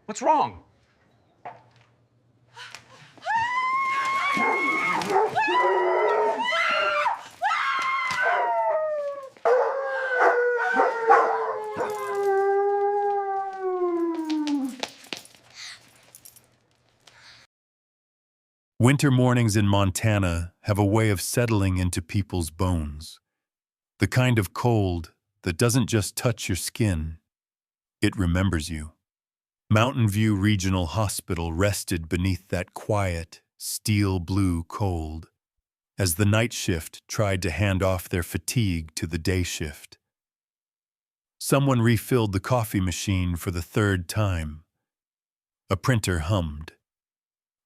What's wrong? Winter mornings in Montana have a way of settling into people's bones. The kind of cold that doesn't just touch your skin, it remembers you. Mountain View Regional Hospital rested beneath that quiet, steel blue cold as the night shift tried to hand off their fatigue to the day shift. Someone refilled the coffee machine for the third time. A printer hummed.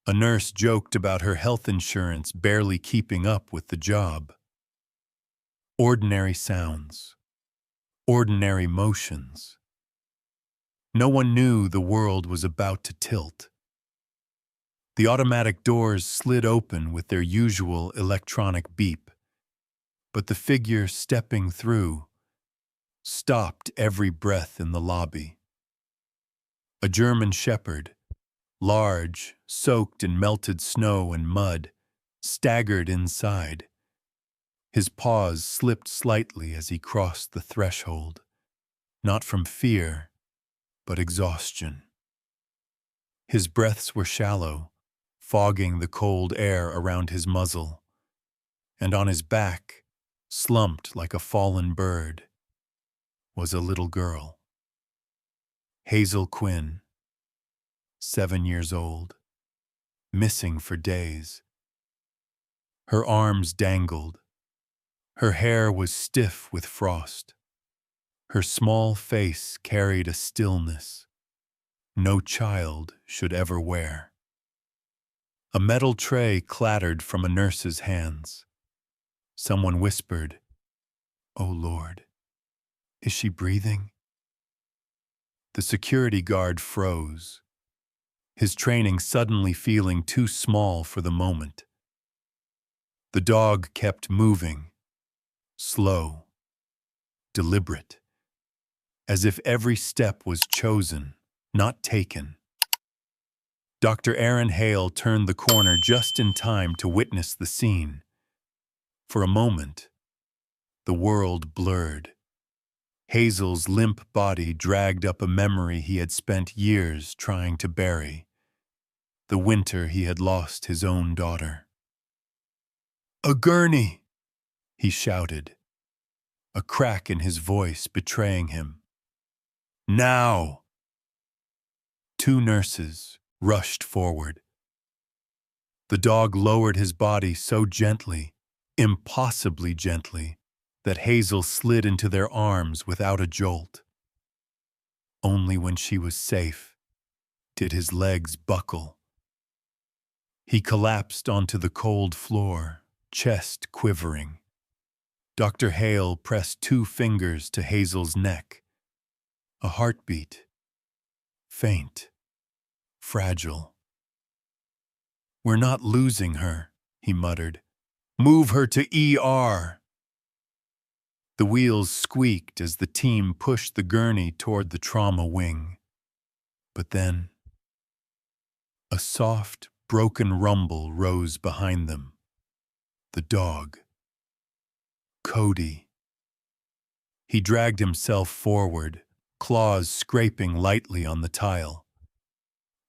A nurse joked about her health insurance barely keeping up with the job. Ordinary sounds. Ordinary motions. No one knew the world was about to tilt. The automatic doors slid open with their usual electronic beep, but the figure stepping through stopped every breath in the lobby. A German shepherd, large, soaked in melted snow and mud, staggered inside. His paws slipped slightly as he crossed the threshold, not from fear, but exhaustion. His breaths were shallow, fogging the cold air around his muzzle, and on his back, slumped like a fallen bird, was a little girl. Hazel Quinn, 7 years old, missing for days. Her arms dangled. Her hair was stiff with frost. Her small face carried a stillness no child should ever wear. A metal tray clattered from a nurse's hands. Someone whispered, "Oh Lord, is she breathing?" The security guard froze, his training suddenly feeling too small for the moment. The dog kept moving, slow, deliberate, as if every step was chosen, not taken. Dr. Aaron Hale turned the corner just in time to witness the scene. For a moment, the world blurred. Hazel's limp body dragged up a memory he had spent years trying to bury. The winter he had lost his own daughter. "A gurney!" he shouted, a crack in his voice betraying him. "Now!" Two nurses rushed forward. The dog lowered his body so gently, impossibly gently, that Hazel slid into their arms without a jolt. Only when she was safe did his legs buckle. He collapsed onto the cold floor, chest quivering. Dr. Hale pressed 2 fingers to Hazel's neck. A heartbeat. Faint. Fragile. "We're not losing her," he muttered. "Move her to ER." The wheels squeaked as the team pushed the gurney toward the trauma wing. But then, a soft, broken rumble rose behind them. The dog. Cody. He dragged himself forward, claws scraping lightly on the tile.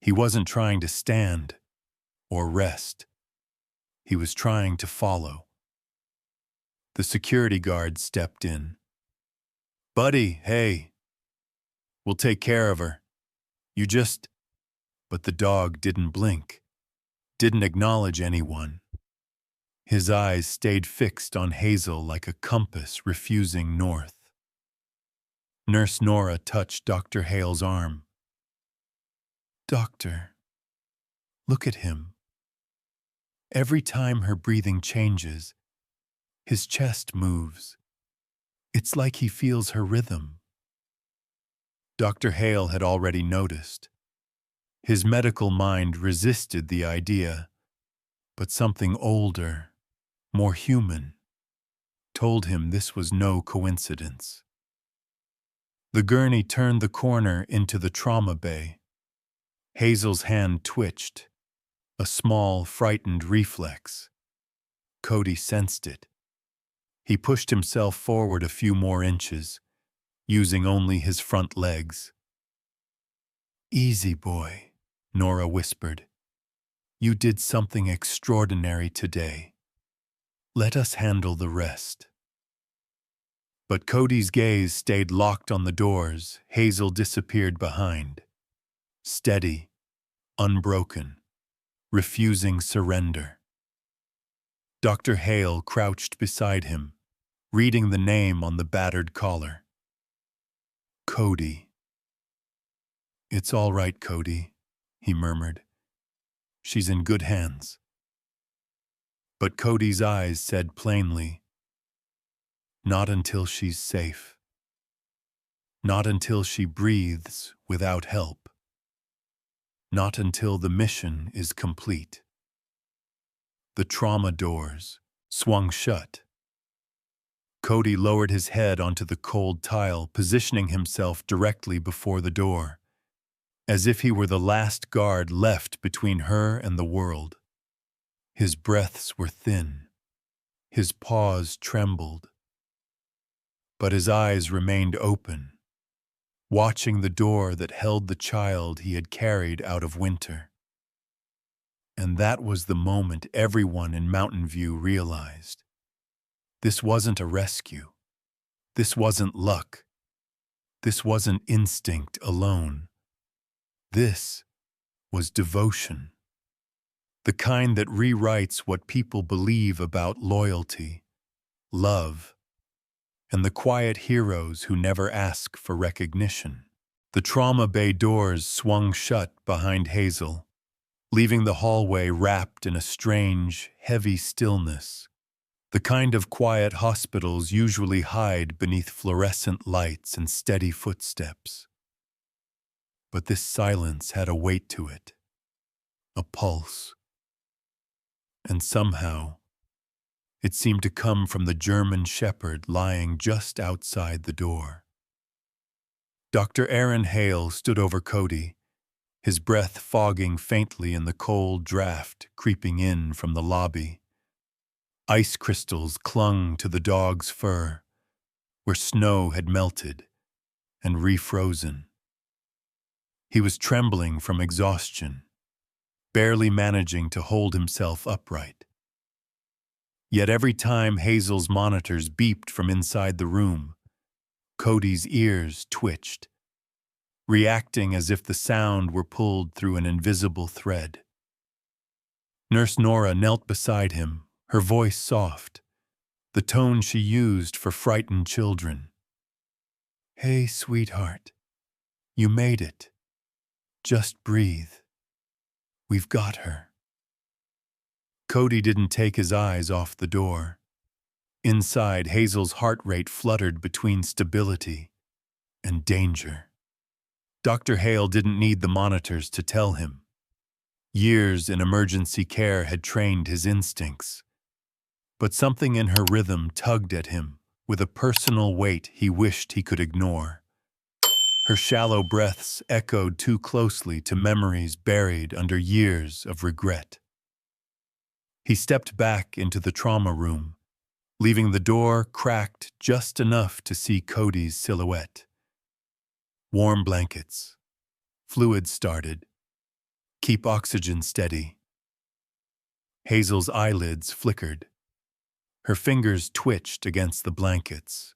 He wasn't trying to stand or rest. He was trying to follow. The security guard stepped in. "Buddy, hey. We'll take care of her. You just..." But the dog didn't blink, didn't acknowledge anyone. His eyes stayed fixed on Hazel like a compass refusing north. Nurse Nora touched Dr. Hale's arm. "Doctor, look at him. Every time her breathing changes, his chest moves. It's like he feels her rhythm." Dr. Hale had already noticed. His medical mind resisted the idea, but something older, more human, told him this was no coincidence. The gurney turned the corner into the trauma bay. Hazel's hand twitched, a small, frightened reflex. Cody sensed it. He pushed himself forward a few more inches, using only his front legs. "Easy, boy," Nora whispered. "You did something extraordinary today. Let us handle the rest." But Cody's gaze stayed locked on the doors Hazel disappeared behind. Steady, unbroken, refusing surrender. Dr. Hale crouched beside him, reading the name on the battered collar. Cody. "It's all right, Cody," he murmured. "She's in good hands." But Cody's eyes said plainly, "Not until she's safe. Not until she breathes without help. Not until the mission is complete." The trauma doors swung shut. Cody lowered his head onto the cold tile, positioning himself directly before the door, as if he were the last guard left between her and the world. His breaths were thin. His paws trembled. But his eyes remained open, watching the door that held the child he had carried out of winter. And that was the moment everyone in Mountain View realized. This wasn't a rescue. This wasn't luck. This wasn't instinct alone. This was devotion. The kind that rewrites what people believe about loyalty, love, and the quiet heroes who never ask for recognition. The trauma bay doors swung shut behind Hazel, leaving the hallway wrapped in a strange, heavy stillness, the kind of quiet hospitals usually hide beneath fluorescent lights and steady footsteps. But this silence had a weight to it, a pulse. And somehow, it seemed to come from the German shepherd lying just outside the door. Dr. Aaron Hale stood over Cody, his breath fogging faintly in the cold draft creeping in from the lobby. Ice crystals clung to the dog's fur, where snow had melted and refrozen. He was trembling from exhaustion, barely managing to hold himself upright. Yet every time Hazel's monitors beeped from inside the room, Cody's ears twitched, reacting as if the sound were pulled through an invisible thread. Nurse Nora knelt beside him, her voice soft, the tone she used for frightened children. "Hey, sweetheart, you made it. Just breathe. We've got her." Cody didn't take his eyes off the door. Inside, Hazel's heart rate fluttered between stability and danger. Dr. Hale didn't need the monitors to tell him. Years in emergency care had trained his instincts. But something in her rhythm tugged at him with a personal weight he wished he could ignore. Her shallow breaths echoed too closely to memories buried under years of regret. He stepped back into the trauma room, leaving the door cracked just enough to see Cody's silhouette. Warm blankets. Fluid started. Keep oxygen steady. Hazel's eyelids flickered. Her fingers twitched against the blankets.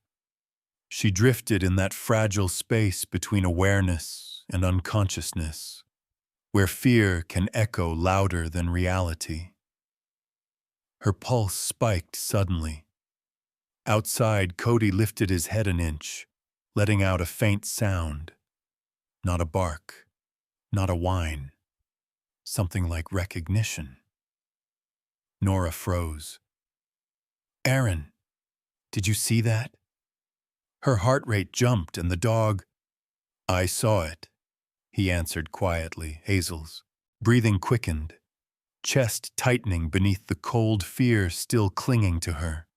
She drifted in that fragile space between awareness and unconsciousness, where fear can echo louder than reality. Her pulse spiked suddenly. Outside, Cody lifted his head an inch, letting out a faint sound. Not a bark, not a whine. Something like recognition. Nora froze. "Aaron, did you see that?" Her heart rate jumped and the dog... "I saw it," he answered quietly, Hazel's. Breathing quickened. chest tightening beneath the cold fear still clinging to her,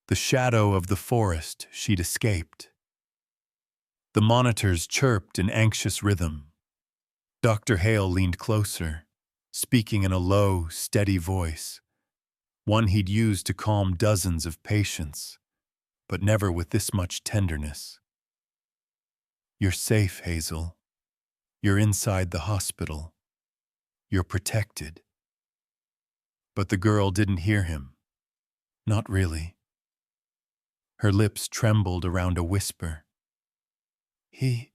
the shadow of the forest she'd escaped. The monitors chirped in anxious rhythm. Dr. Hale leaned closer, speaking in a low, steady voice, one he'd used to calm dozens of patients, but never with this much tenderness. "You're safe, Hazel. You're inside the hospital. You're protected." But the girl didn't hear him. Not really. Her lips trembled around a whisper. He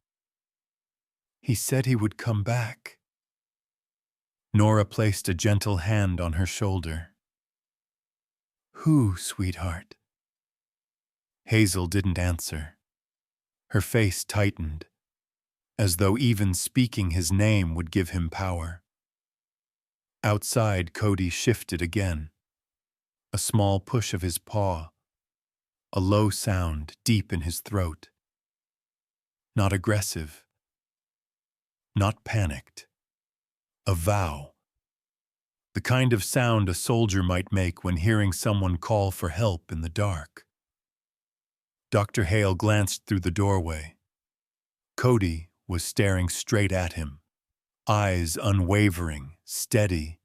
said he would come back." Nora placed a gentle hand on her shoulder. "Who, sweetheart?" Hazel didn't answer. Her face tightened, as though even speaking his name would give him power. Outside, Cody shifted again. A small push of his paw, a low sound deep in his throat. Not aggressive, not panicked. A vow. The kind of sound a soldier might make when hearing someone call for help in the dark. Dr. Hale glanced through the doorway. Cody was staring straight at him, eyes unwavering, steady,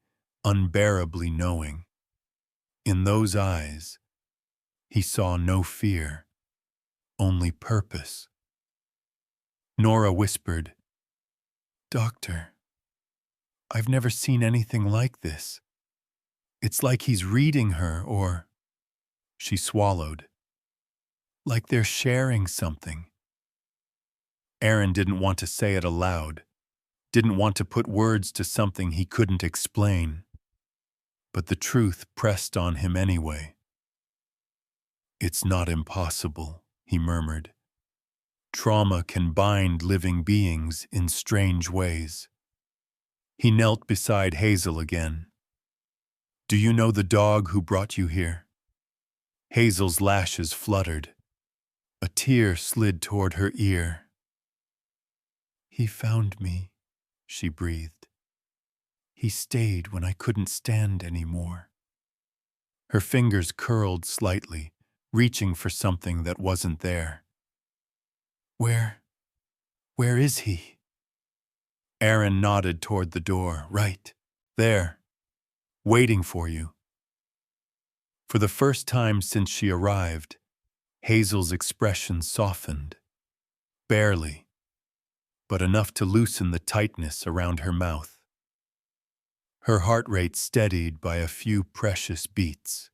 unbearably knowing. In those eyes, he saw no fear, only purpose. Nora whispered, "Doctor, I've never seen anything like this. It's like he's reading her, or—" She swallowed. "Like they're sharing something." Aaron didn't want to say it aloud, didn't want to put words to something he couldn't explain. But the truth pressed on him anyway. "It's not impossible," he murmured. "Trauma can bind living beings in strange ways." He knelt beside Hazel again. "Do you know the dog who brought you here?" Hazel's lashes fluttered. A tear slid toward her ear. "He found me," she breathed. "He stayed when I couldn't stand anymore." Her fingers curled slightly, reaching for something that wasn't there. Where is he?" Aaron nodded toward the door. "Right there, waiting for you." For the first time since she arrived, Hazel's expression softened. Barely, but enough to loosen the tightness around her mouth. Her heart rate steadied by a few precious beats.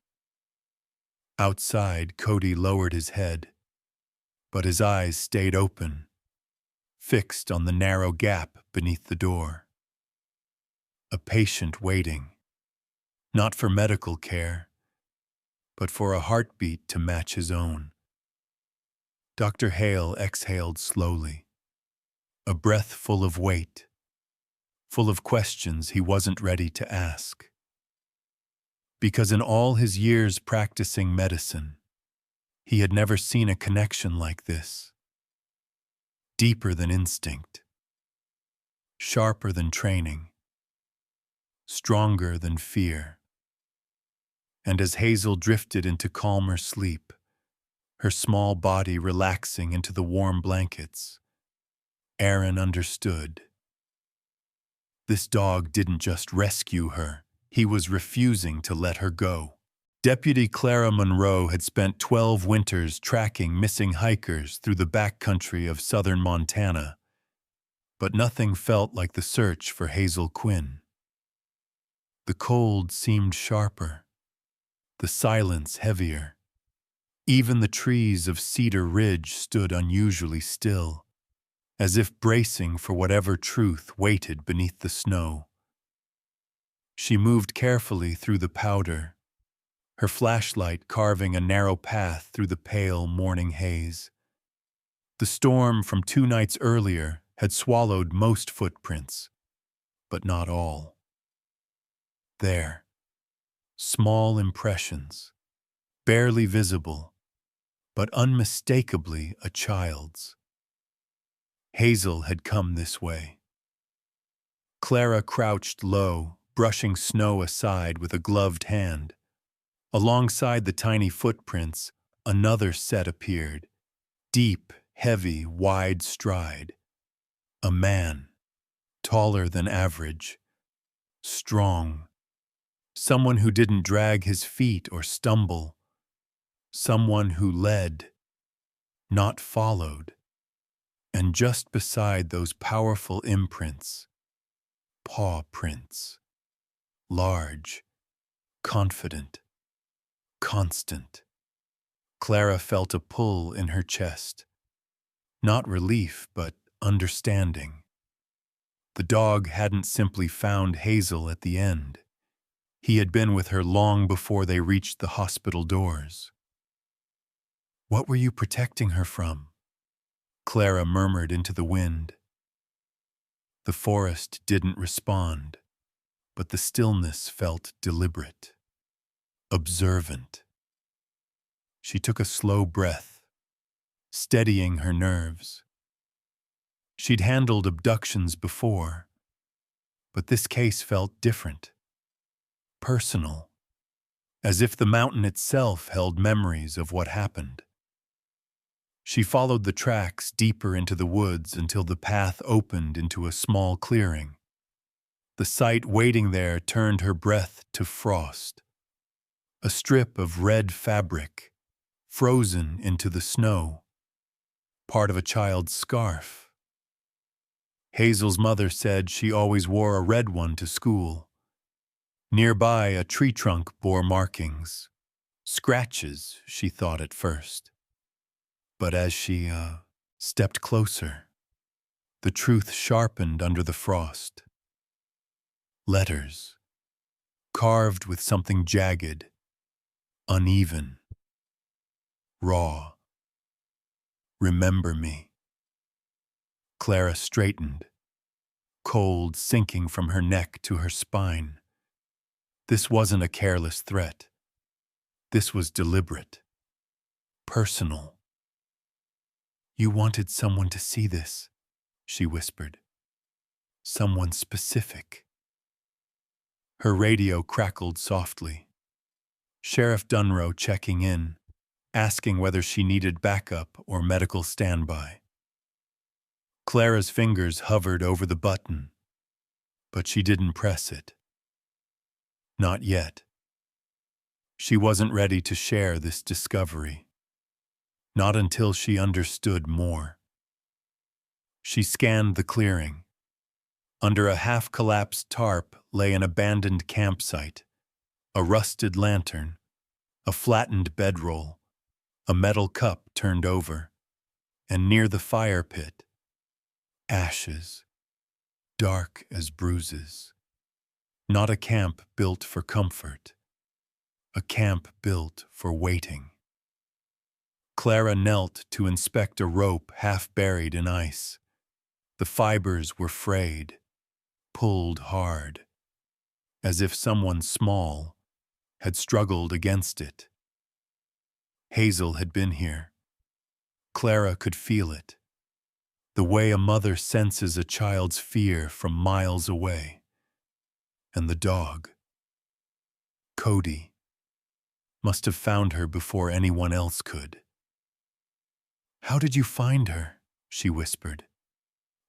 Outside, Cody lowered his head, but his eyes stayed open, fixed on the narrow gap beneath the door. A patient waiting, not for medical care, but for a heartbeat to match his own. Dr. Hale exhaled slowly, a breath full of weight, full of questions he wasn't ready to ask. Because in all his years practicing medicine, he had never seen a connection like this. Deeper than instinct, sharper than training, stronger than fear. And as Hazel drifted into calmer sleep, her small body relaxing into the warm blankets, Aaron understood. This dog didn't just rescue her, he was refusing to let her go. Deputy Clara Monroe had spent 12 winters tracking missing hikers through the backcountry of southern Montana, but nothing felt like the search for Hazel Quinn. The cold seemed sharper, the silence heavier. Even the trees of Cedar Ridge stood unusually still, as if bracing for whatever truth waited beneath the snow. She moved carefully through the powder, her flashlight carving a narrow path through the pale morning haze. The storm from 2 nights earlier had swallowed most footprints, but not all. There, small impressions, barely visible, but unmistakably a child's. Hazel had come this way. Clara crouched low, brushing snow aside with a gloved hand. Alongside the tiny footprints, another set appeared. Deep, heavy, wide stride. A man, taller than average, strong. Someone who didn't drag his feet or stumble. Someone who led, not followed. And just beside those powerful imprints, paw prints. Large, confident, constant. Clara felt a pull in her chest. Not relief, but understanding. The dog hadn't simply found Hazel at the end. He had been with her long before they reached the hospital doors. "What were you protecting her from?" Clara murmured into the wind. The forest didn't respond, but the stillness felt deliberate, observant. She took a slow breath, steadying her nerves. She'd handled abductions before, but this case felt different, personal, as if the mountain itself held memories of what happened. She followed the tracks deeper into the woods until the path opened into a small clearing. The sight waiting there turned her breath to frost. A strip of red fabric, frozen into the snow, part of a child's scarf. Hazel's mother said she always wore a red one to school. Nearby, a tree trunk bore markings. Scratches, she thought at first. But as she stepped closer, the truth sharpened under the frost. Letters, carved with something jagged, uneven, raw. Remember me. Clara straightened, cold sinking from her neck to her spine. This wasn't a careless threat. This was deliberate, personal. "You wanted someone to see this," she whispered. "Someone specific." Her radio crackled softly. Sheriff Dunrow checking in, asking whether she needed backup or medical standby. Clara's fingers hovered over the button, but she didn't press it. Not yet. She wasn't ready to share this discovery. Not until she understood more. She scanned the clearing. Under a half-collapsed tarp lay an abandoned campsite, a rusted lantern, a flattened bedroll, a metal cup turned over, and near the fire pit, ashes, dark as bruises. Not a camp built for comfort, a camp built for waiting. Clara knelt to inspect a rope half buried in ice. The fibers were frayed, pulled hard, as if someone small had struggled against it. Hazel had been here. Clara could feel it, the way a mother senses a child's fear from miles away. And the dog, Cody, must have found her before anyone else could. "How did you find her?" she whispered.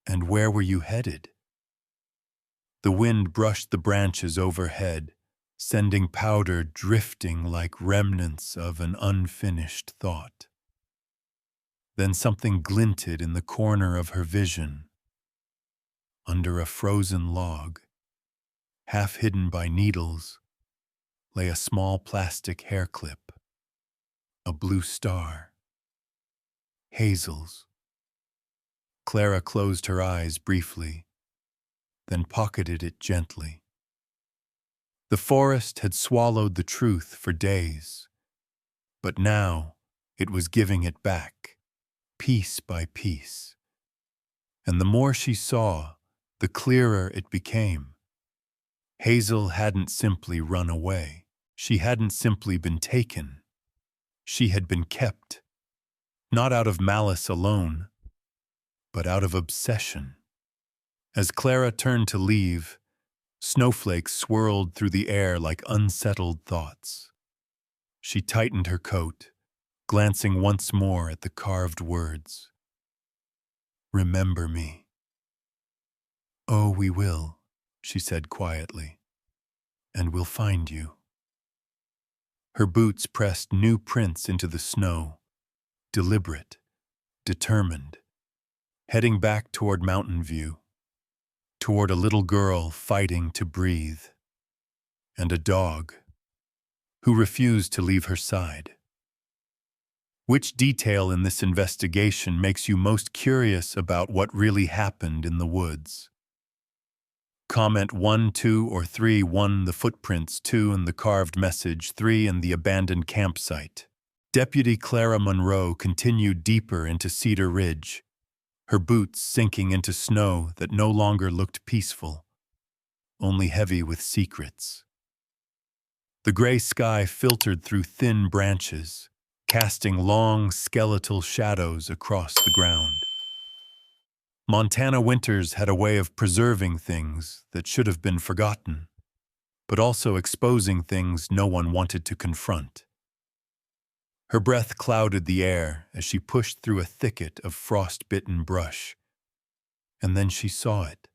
"And where were you headed?" The wind brushed the branches overhead, sending powder drifting like remnants of an unfinished thought. Then something glinted in the corner of her vision. Under a frozen log, half hidden by needles, lay a small plastic hair clip, a blue star. Hazel's. Clara closed her eyes briefly, then pocketed it gently. The forest had swallowed the truth for days, but now it was giving it back, piece by piece. And the more she saw, the clearer it became. Hazel hadn't simply run away. She hadn't simply been taken. She had been kept, not out of malice alone, but out of obsession. As Clara turned to leave, Snowflakes swirled through the air like unsettled thoughts. She tightened her coat, glancing once more at the carved words. "Remember me." "Oh, we will," she said quietly, "and we'll find you." Her boots pressed new prints into the snow, deliberate, determined, heading back toward Mountain View, toward a little girl fighting to breathe, and a dog who refused to leave her side. Which detail in this investigation makes you most curious about what really happened in the woods? Comment 1, 2, or 3, 1 the footprints, 2 and the carved message, 3 and the abandoned campsite. Deputy Clara Monroe continued deeper into Cedar Ridge, her boots sinking into snow that no longer looked peaceful, only heavy with secrets. The gray sky filtered through thin branches, casting long, skeletal shadows across the ground. Montana winters had a way of preserving things that should have been forgotten, but also exposing things no one wanted to confront. Her breath clouded the air as she pushed through a thicket of frost-bitten brush, and then she saw it.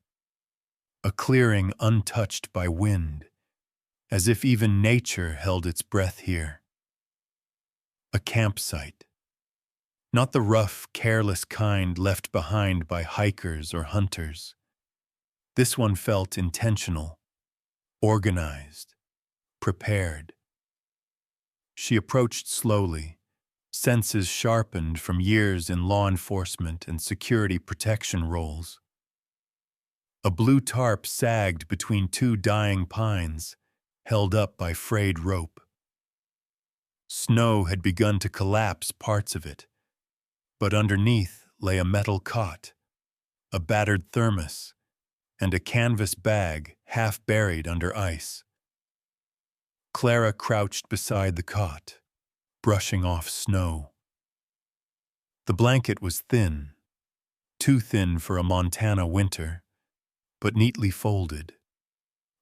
A clearing untouched by wind, as if even nature held its breath here. A campsite. Not the rough, careless kind left behind by hikers or hunters. This one felt intentional, organized, prepared. She approached slowly, senses sharpened from years in law enforcement and security protection roles. A blue tarp sagged between two dying pines, held up by frayed rope. Snow had begun to collapse parts of it, but underneath lay a metal cot, a battered thermos, and a canvas bag half buried under ice. Clara crouched beside the cot, brushing off snow. The blanket was thin, too thin for a Montana winter, but neatly folded,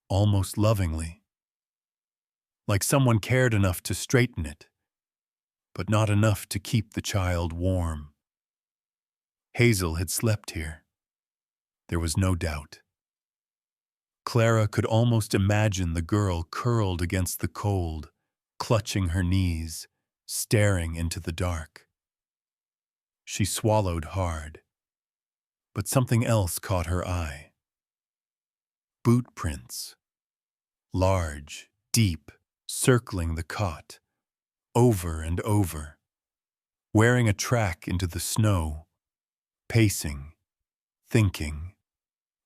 almost lovingly. Like someone cared enough to straighten it, but not enough to keep the child warm. Hazel had slept here. There was no doubt. Clara could almost imagine the girl curled against the cold, clutching her knees, staring into the dark. She swallowed hard, but something else caught her eye. Boot prints. Large, deep, circling the cot, over and over, wearing a track into the snow, pacing, thinking,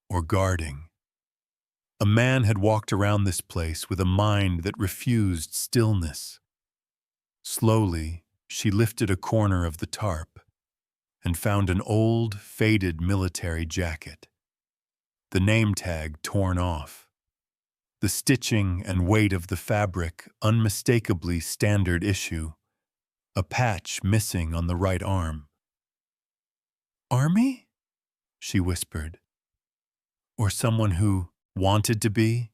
or guarding. A man had walked around this place with a mind that refused stillness. Slowly, she lifted a corner of the tarp and found an old, faded military jacket. The name tag torn off. The stitching and weight of the fabric unmistakably standard issue. A patch missing on the right arm. "Army?" she whispered. "Or someone who wanted to be?"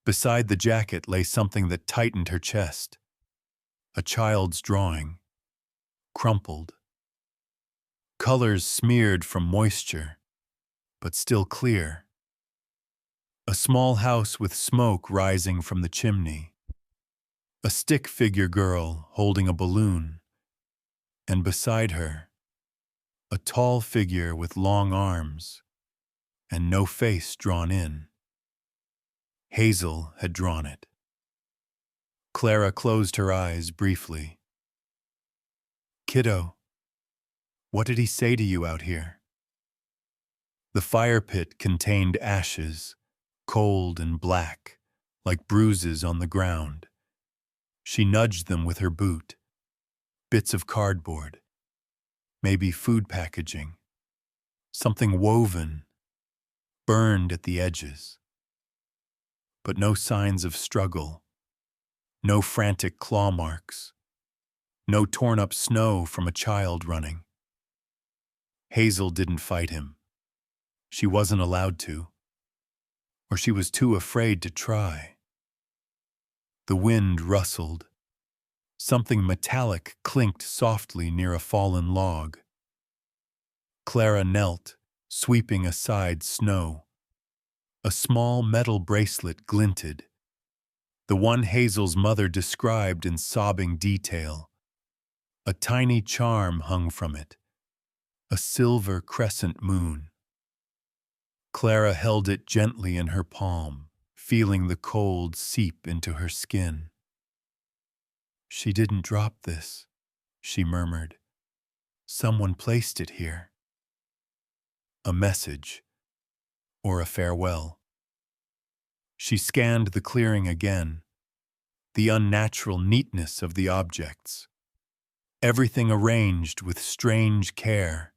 Beside the jacket lay something that tightened her chest. A child's drawing, crumpled. Colors smeared from moisture, but still clear. A small house with smoke rising from the chimney. A stick figure girl holding a balloon. And beside her, a tall figure with long arms and no face drawn in. Hazel had drawn it. Clara closed her eyes briefly. "Kiddo, what did he say to you out here?" The fire pit contained ashes, cold and black, like bruises on the ground. She nudged them with her boot. Bits of cardboard, maybe food packaging, something woven, burned at the edges. But no signs of struggle, no frantic claw marks, no torn-up snow from a child running. Hazel didn't fight him. She wasn't allowed to. or she was too afraid to try. The wind rustled. Something metallic clinked softly near a fallen log. Clara knelt, sweeping aside snow. A small metal bracelet glinted, the one Hazel's mother described in sobbing detail. A tiny charm hung from it, a silver crescent moon. Clara held it gently in her palm, feeling the cold seep into her skin. "She didn't drop this," she murmured. "Someone placed it here." A message, or a farewell. She scanned the clearing again, the unnatural neatness of the objects. Everything arranged with strange care,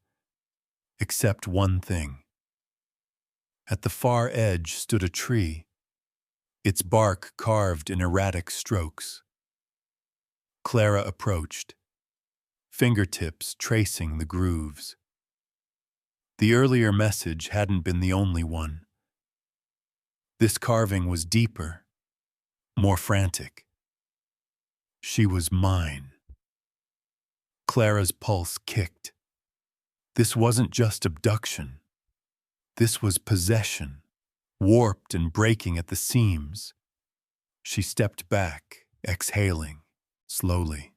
except one thing. At the far edge stood a tree, its bark carved in erratic strokes. Clara approached, fingertips tracing the grooves. The earlier message hadn't been the only one. This carving was deeper, more frantic. She was mine. Clara's pulse kicked. This wasn't just abduction. This was possession, warped and breaking at the seams. She stepped back, exhaling, slowly.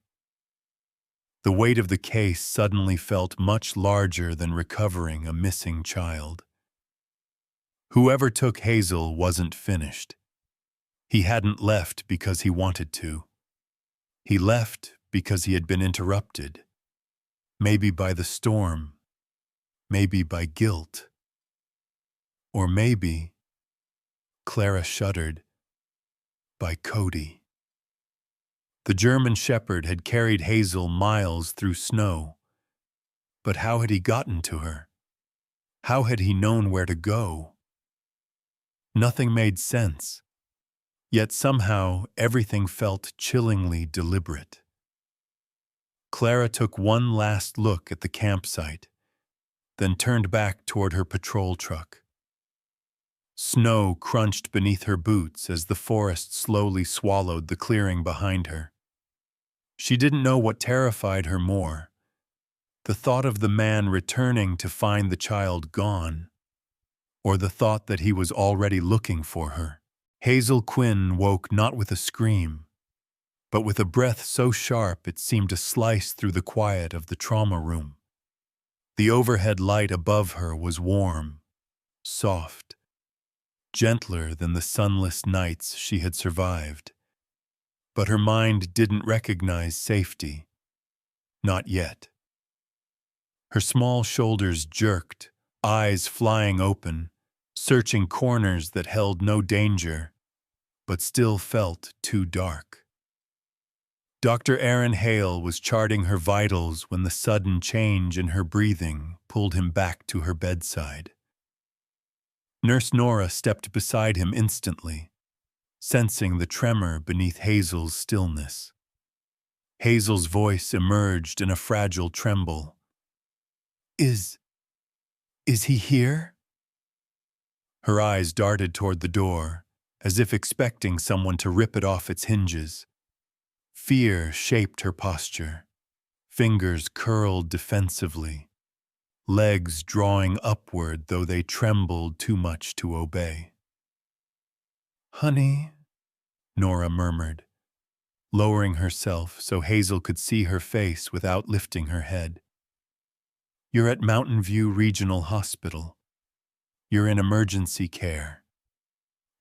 The weight of the case suddenly felt much larger than recovering a missing child. Whoever took Hazel wasn't finished. He hadn't left because he wanted to. He left because he had been interrupted. Maybe by the storm, maybe by guilt. Or maybe, Clara shuddered, by Cody. The German shepherd had carried Hazel miles through snow. But how had he gotten to her? How had he known where to go? Nothing made sense. Yet somehow everything felt chillingly deliberate. Clara took one last look at the campsite, then turned back toward her patrol truck. Snow crunched beneath her boots as the forest slowly swallowed the clearing behind her. She didn't know what terrified her more, the thought of the man returning to find the child gone, or the thought that he was already looking for her. Hazel Quinn woke not with a scream, but with a breath so sharp it seemed to slice through the quiet of the trauma room. The overhead light above her was warm, soft, gentler than the sunless nights she had survived. But her mind didn't recognize safety. Not yet. Her small shoulders jerked, eyes flying open, searching corners that held no danger, but still felt too dark. Dr. Aaron Hale was charting her vitals when the sudden change in her breathing pulled him back to her bedside. Nurse Nora stepped beside him instantly, sensing the tremor beneath Hazel's stillness. Hazel's voice emerged in a fragile tremble. Is he here?" Her eyes darted toward the door, as if expecting someone to rip it off its hinges. Fear shaped her posture, fingers curled defensively, legs drawing upward though they trembled too much to obey. "Honey," Nora murmured, lowering herself so Hazel could see her face without lifting her head. "You're at Mountain View Regional Hospital. You're in emergency care.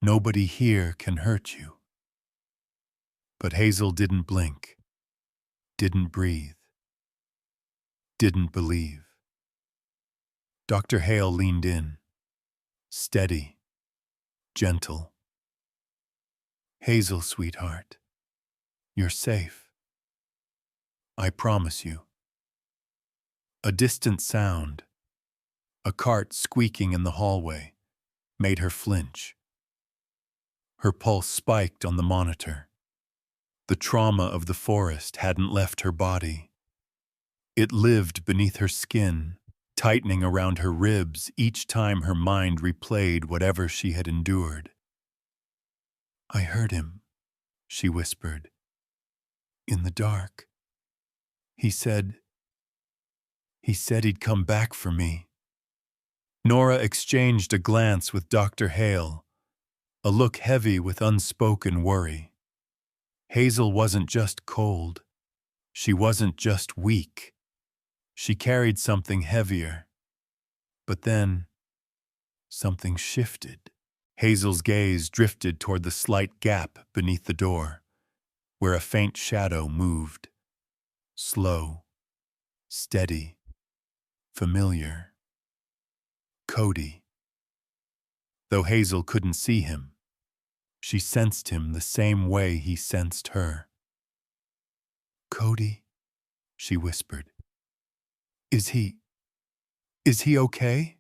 Nobody here can hurt you." But Hazel didn't blink, didn't breathe, didn't believe. Dr. Hale leaned in, steady, gentle. "Hazel, sweetheart, you're safe. I promise you." A distant sound, a cart squeaking in the hallway, made her flinch. Her pulse spiked on the monitor. The trauma of the forest hadn't left her body. It lived beneath her skin, tightening around her ribs each time her mind replayed whatever she had endured. "I heard him," she whispered. "In the dark. He said he'd come back for me." Nora exchanged a glance with Dr. Hale, a look heavy with unspoken worry. Hazel wasn't just cold. She wasn't just weak. She carried something heavier. But then, something shifted. Hazel's gaze drifted toward the slight gap beneath the door, where a faint shadow moved. Slow, steady, familiar. Cody. Though Hazel couldn't see him, she sensed him the same way he sensed her. "Cody," she whispered. Is he okay?"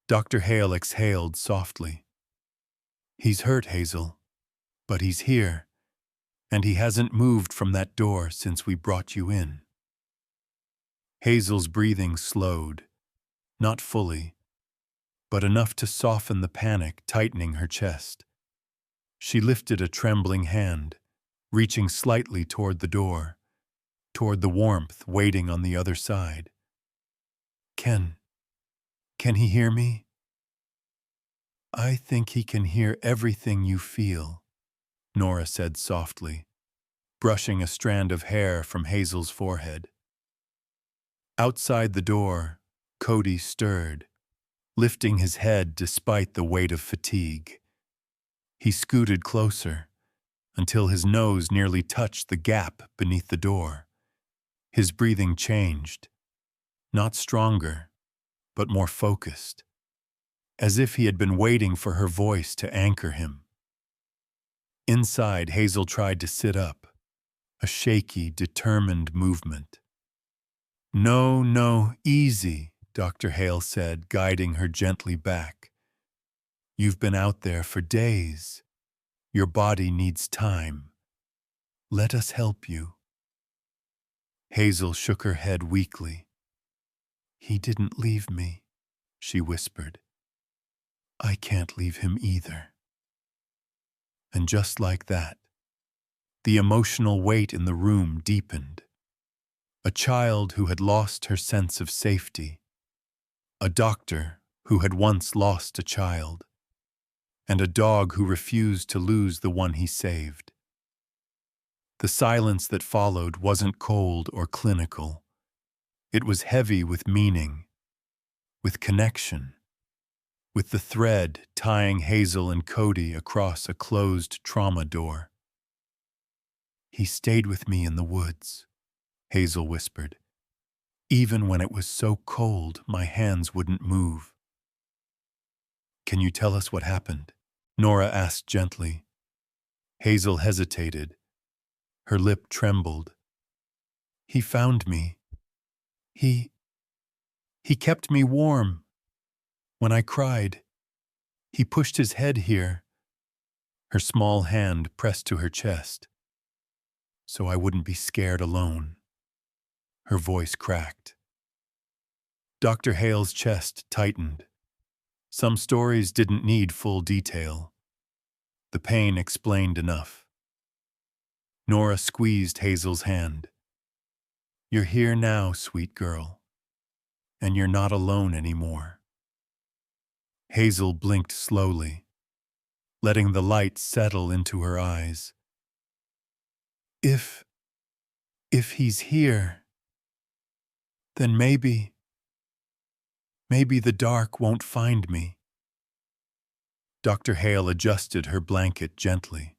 Dr. Hale exhaled softly. "He's hurt, Hazel, but he's here, and he hasn't moved from that door since we brought you in." Hazel's breathing slowed, not fully, but enough to soften the panic tightening her chest. She lifted a trembling hand, reaching slightly toward the door, toward the warmth waiting on the other side. Can he hear me?" "I think he can hear everything you feel," Nora said softly, brushing a strand of hair from Hazel's forehead. Outside the door, Cody stirred, lifting his head despite the weight of fatigue. He scooted closer, until his nose nearly touched the gap beneath the door. His breathing changed, not stronger, but more focused, as if he had been waiting for her voice to anchor him. Inside, Hazel tried to sit up, a shaky, determined movement. No, easy," Dr. Hale said, guiding her gently back. "You've been out there for days. Your body needs time. Let us help you." Hazel shook her head weakly. "He didn't leave me," she whispered. "I can't leave him either." And just like that, the emotional weight in the room deepened. A child who had lost her sense of safety, a doctor who had once lost a child, and a dog who refused to lose the one he saved. The silence that followed wasn't cold or clinical. It was heavy with meaning, with connection, with the thread tying Hazel and Cody across a closed trauma door. "He stayed with me in the woods," Hazel whispered. "Even when it was so cold, my hands wouldn't move." "Can you tell us what happened?" Nora asked gently. Hazel hesitated. Her lip trembled. "He found me. He kept me warm. When I cried, he pushed his head here." Her small hand pressed to her chest, "So I wouldn't be scared alone." Her voice cracked. Dr. Hale's chest tightened. Some stories didn't need full detail. The pain explained enough. Nora squeezed Hazel's hand. "You're here now, sweet girl, and you're not alone anymore." Hazel blinked slowly, letting the light settle into her eyes. If he's here, then maybe the dark won't find me." Dr. Hale adjusted her blanket gently.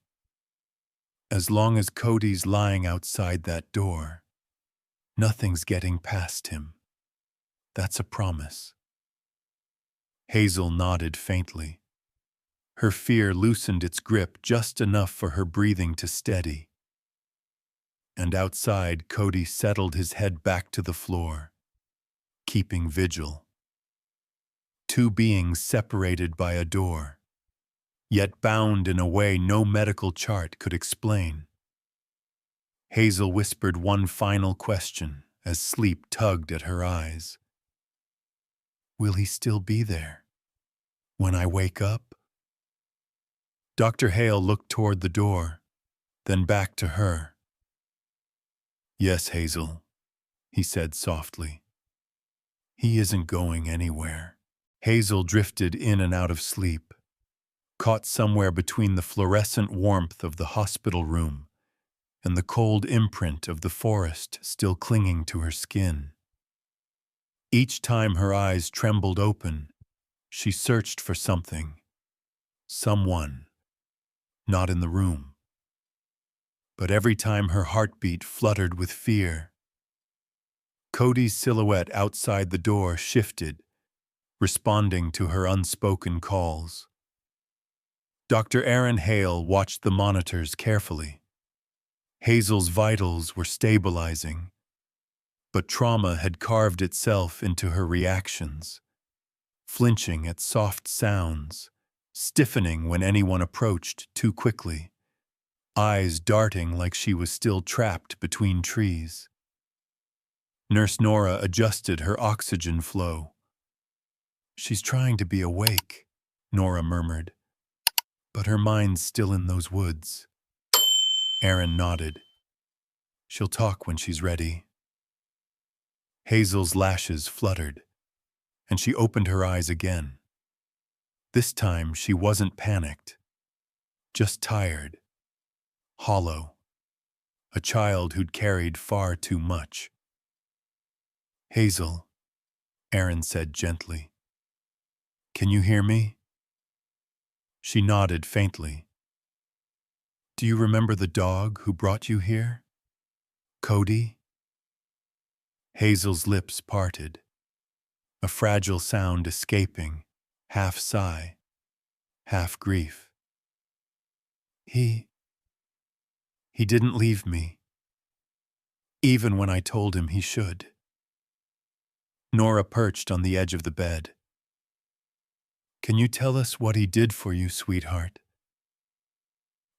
"As long as Cody's lying outside that door, nothing's getting past him. That's a promise." Hazel nodded faintly. Her fear loosened its grip just enough for her breathing to steady. And outside, Cody settled his head back to the floor, keeping vigil. Two beings separated by a door, yet bound in a way no medical chart could explain. Hazel whispered one final question as sleep tugged at her eyes. Will he still be there when I wake up? Dr. Hale looked toward the door, then back to her. Yes, Hazel, he said softly. He isn't going anywhere. Hazel drifted in and out of sleep, caught somewhere between the fluorescent warmth of the hospital room and the cold imprint of the forest still clinging to her skin. Each time her eyes trembled open, she searched for something, someone, not in the room. But every time her heartbeat fluttered with fear. Cody's silhouette outside the door shifted, responding to her unspoken calls. Dr. Aaron Hale watched the monitors carefully. Hazel's vitals were stabilizing, but trauma had carved itself into her reactions, flinching at soft sounds, stiffening when anyone approached too quickly, eyes darting like she was still trapped between trees. Nurse Nora adjusted her oxygen flow. She's trying to be awake, Nora murmured, but her mind's still in those woods. Aaron nodded. She'll talk when she's ready. Hazel's lashes fluttered, and she opened her eyes again. This time she wasn't panicked, just tired, hollow, a child who'd carried far too much. Hazel, Aaron said gently. Can you hear me? She nodded faintly. Do you remember the dog who brought you here? Cody? Hazel's lips parted, a fragile sound escaping, half sigh, half grief. He didn't leave me, even when I told him he should. Nora perched on the edge of the bed. Can you tell us what he did for you, sweetheart?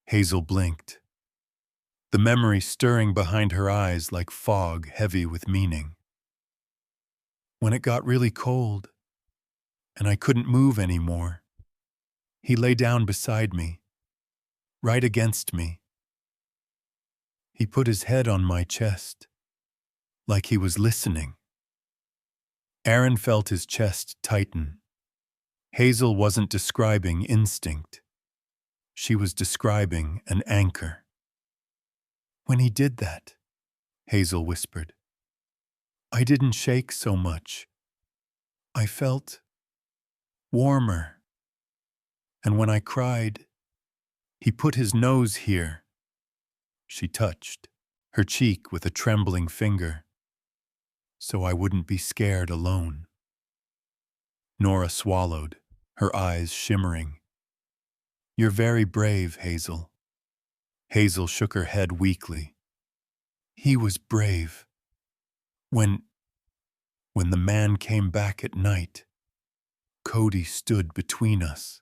Hazel blinked, the memory stirring behind her eyes like fog heavy with meaning. When it got really cold, and I couldn't move anymore, he lay down beside me, right against me. He put his head on my chest, like he was listening. Aaron felt his chest tighten. Hazel wasn't describing instinct. She was describing an anchor. When he did that, Hazel whispered, I didn't shake so much. I felt warmer. And when I cried, he put his nose here. She touched her cheek with a trembling finger, so I wouldn't be scared alone. Nora swallowed, her eyes shimmering. You're very brave, Hazel. Hazel shook her head weakly. He was brave. When the man came back at night, Cody stood between us.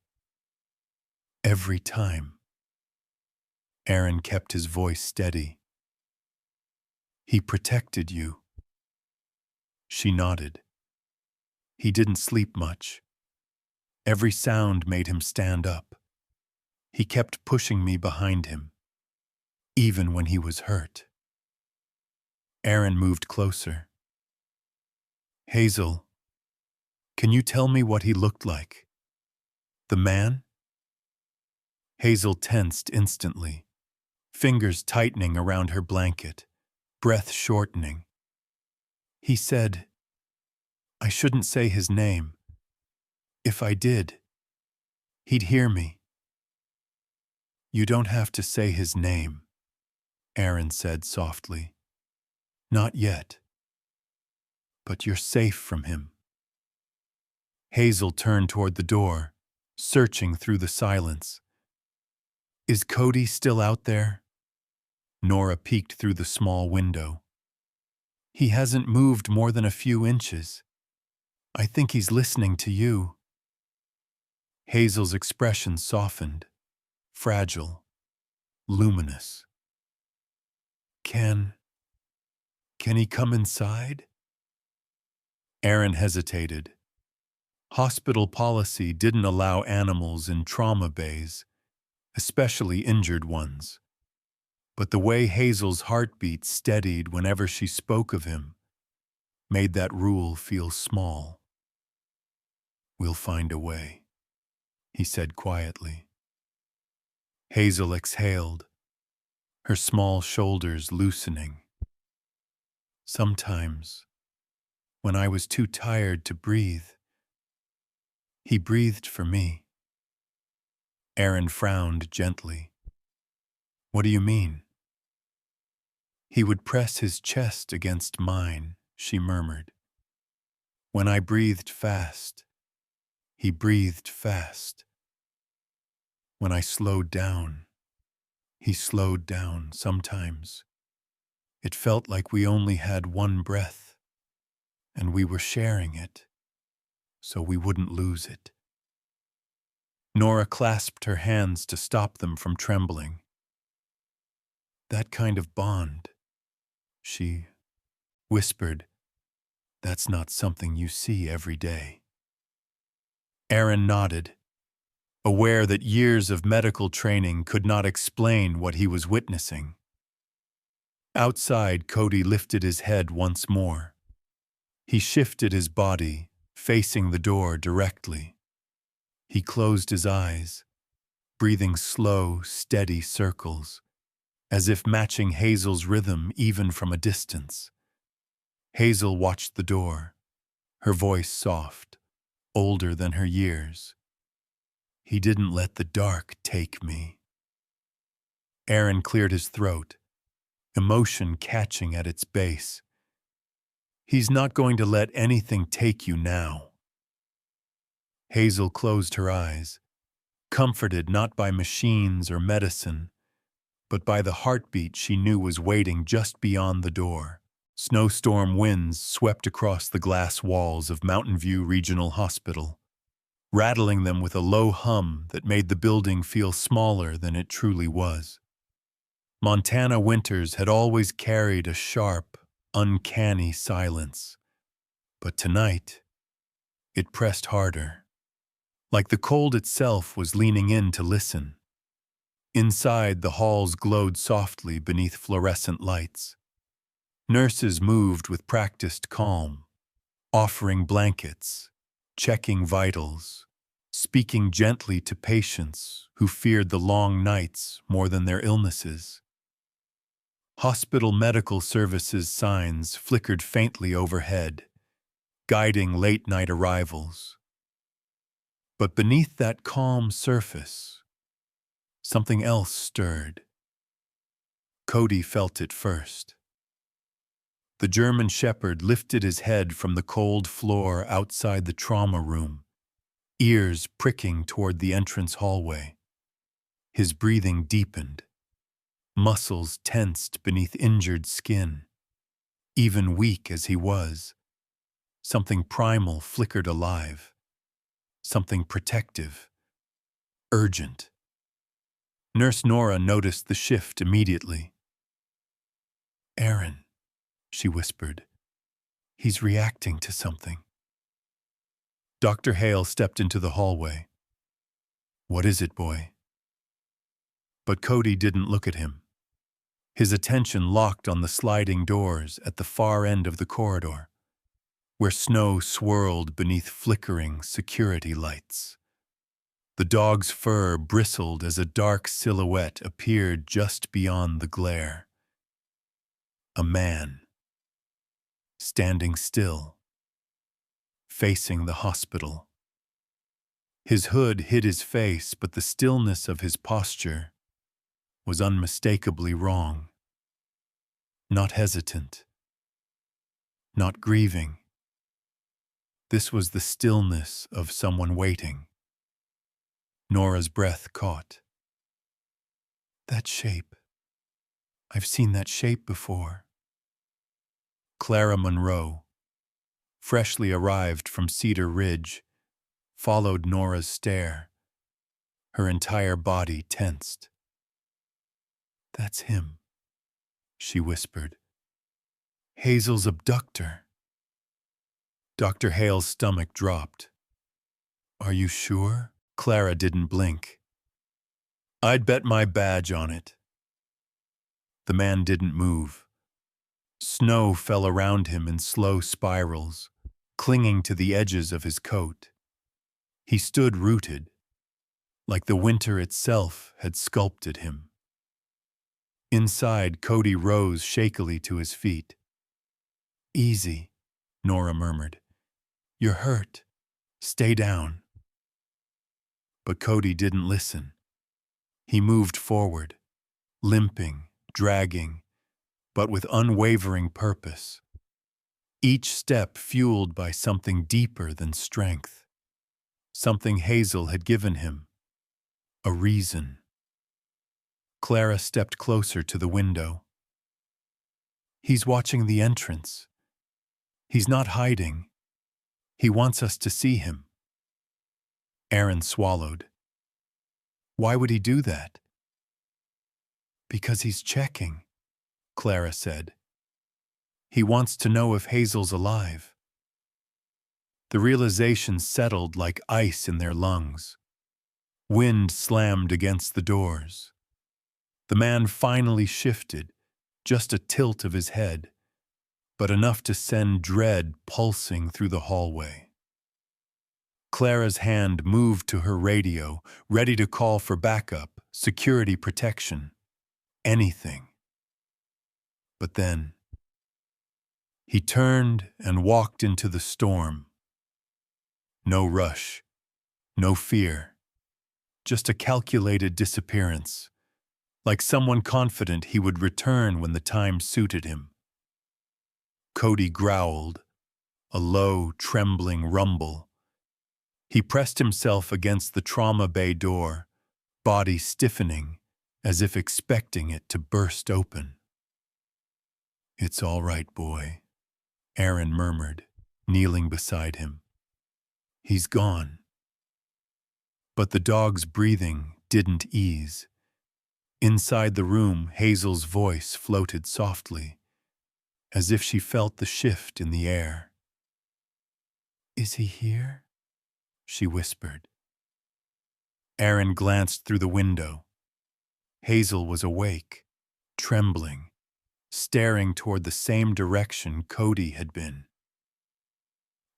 Every time. Aaron kept his voice steady. He protected you. She nodded. He didn't sleep much. Every sound made him stand up. He kept pushing me behind him, even when he was hurt. Aaron moved closer. Hazel, can you tell me what he looked like? The man? Hazel tensed instantly, fingers tightening around her blanket, breath shortening. He said, I shouldn't say his name. If I did, he'd hear me. You don't have to say his name, Aaron said softly. Not yet. But you're safe from him. Hazel turned toward the door, searching through the silence. Is Cody still out there? Nora peeked through the small window. He hasn't moved more than a few inches. I think he's listening to you. Hazel's expression softened, fragile, luminous. Can he come inside? Aaron hesitated, Hospital policy didn't allow animals in trauma bays, especially injured ones. But the way Hazel's heartbeat steadied whenever she spoke of him made that rule feel small. "We'll find a way," he said quietly. Hazel exhaled, her small shoulders loosening. "Sometimes, when I was too tired to breathe, he breathed for me." Aaron frowned gently. "What do you mean?" "He would press his chest against mine," she murmured. "When I breathed fast, he breathed fast. When I slowed down, he slowed down sometimes. It felt like we only had one breath, and we were sharing it, so we wouldn't lose it." Nora clasped her hands to stop them from trembling. "That kind of bond," she whispered, "that's not something you see every day." Aaron nodded, aware that years of medical training could not explain what he was witnessing. Outside, Cody lifted his head once more. He shifted his body, facing the door directly. He closed his eyes, breathing slow, steady circles, as if matching Hazel's rhythm even from a distance. Hazel watched the door, her voice soft, older than her years. "He didn't let the dark take me." Aaron cleared his throat, emotion catching at its base. "He's not going to let anything take you now." Hazel closed her eyes, comforted not by machines or medicine, but by the heartbeat she knew was waiting just beyond the door. Snowstorm winds swept across the glass walls of Mountain View Regional Hospital, rattling them with a low hum that made the building feel smaller than it truly was. Montana winters had always carried a sharp, uncanny silence, but tonight it pressed harder, like the cold itself was leaning in to listen. Inside, the halls glowed softly beneath fluorescent lights. Nurses moved with practiced calm, offering blankets, checking vitals, speaking gently to patients who feared the long nights more than their illnesses. Hospital medical services signs flickered faintly overhead, guiding late-night arrivals. But beneath that calm surface, something else stirred. Cody felt it first. The German shepherd lifted his head from the cold floor outside the trauma room, ears pricking toward the entrance hallway. His breathing deepened, muscles tensed beneath injured skin. Even weak as he was, something primal flickered alive, something protective, urgent. Nurse Nora noticed the shift immediately. "Aaron," she whispered, "he's reacting to something." Dr. Hale stepped into the hallway. "What is it, boy?" But Cody didn't look at him. His attention locked on the sliding doors at the far end of the corridor, where snow swirled beneath flickering security lights. The dog's fur bristled as a dark silhouette appeared just beyond the glare. A man, standing still, facing the hospital. His hood hid his face, but the stillness of his posture was unmistakably wrong. Not hesitant, not grieving. This was the stillness of someone waiting. Nora's breath caught. "That shape. I've seen that shape before." Clara Monroe, freshly arrived from Cedar Ridge, followed Nora's stare, her entire body tensed. "That's him," she whispered. "Hazel's abductor." Dr. Hale's stomach dropped. Are you sure? Clara didn't blink. I'd bet my badge on it. The man didn't move. Snow fell around him in slow spirals, clinging to the edges of his coat. He stood rooted, like the winter itself had sculpted him. Inside, Cody rose shakily to his feet. Easy, Nora murmured. You're hurt. Stay down. But Cody didn't listen. He moved forward, limping, dragging, but with unwavering purpose. Each step fueled by something deeper than strength. Something Hazel had given him. A reason. Clara stepped closer to the window. He's watching the entrance. He's not hiding. He wants us to see him. Aaron swallowed. Why would he do that? Because he's checking, Clara said. He wants to know if Hazel's alive. The realization settled like ice in their lungs. Wind slammed against the doors. The man finally shifted, just a tilt of his head, but enough to send dread pulsing through the hallway. Clara's hand moved to her radio, ready to call for backup, security protection, anything. But then, he turned and walked into the storm. No rush, no fear, just a calculated disappearance, like someone confident he would return when the time suited him. Cody growled, a low, trembling rumble. He pressed himself against the trauma bay door, body stiffening, as if expecting it to burst open. It's all right, boy, Aaron murmured, kneeling beside him. He's gone. But the dog's breathing didn't ease. Inside the room, Hazel's voice floated softly, as if she felt the shift in the air. Is he here? She whispered. Aaron glanced through the window. Hazel was awake, trembling, staring toward the same direction Cody had been.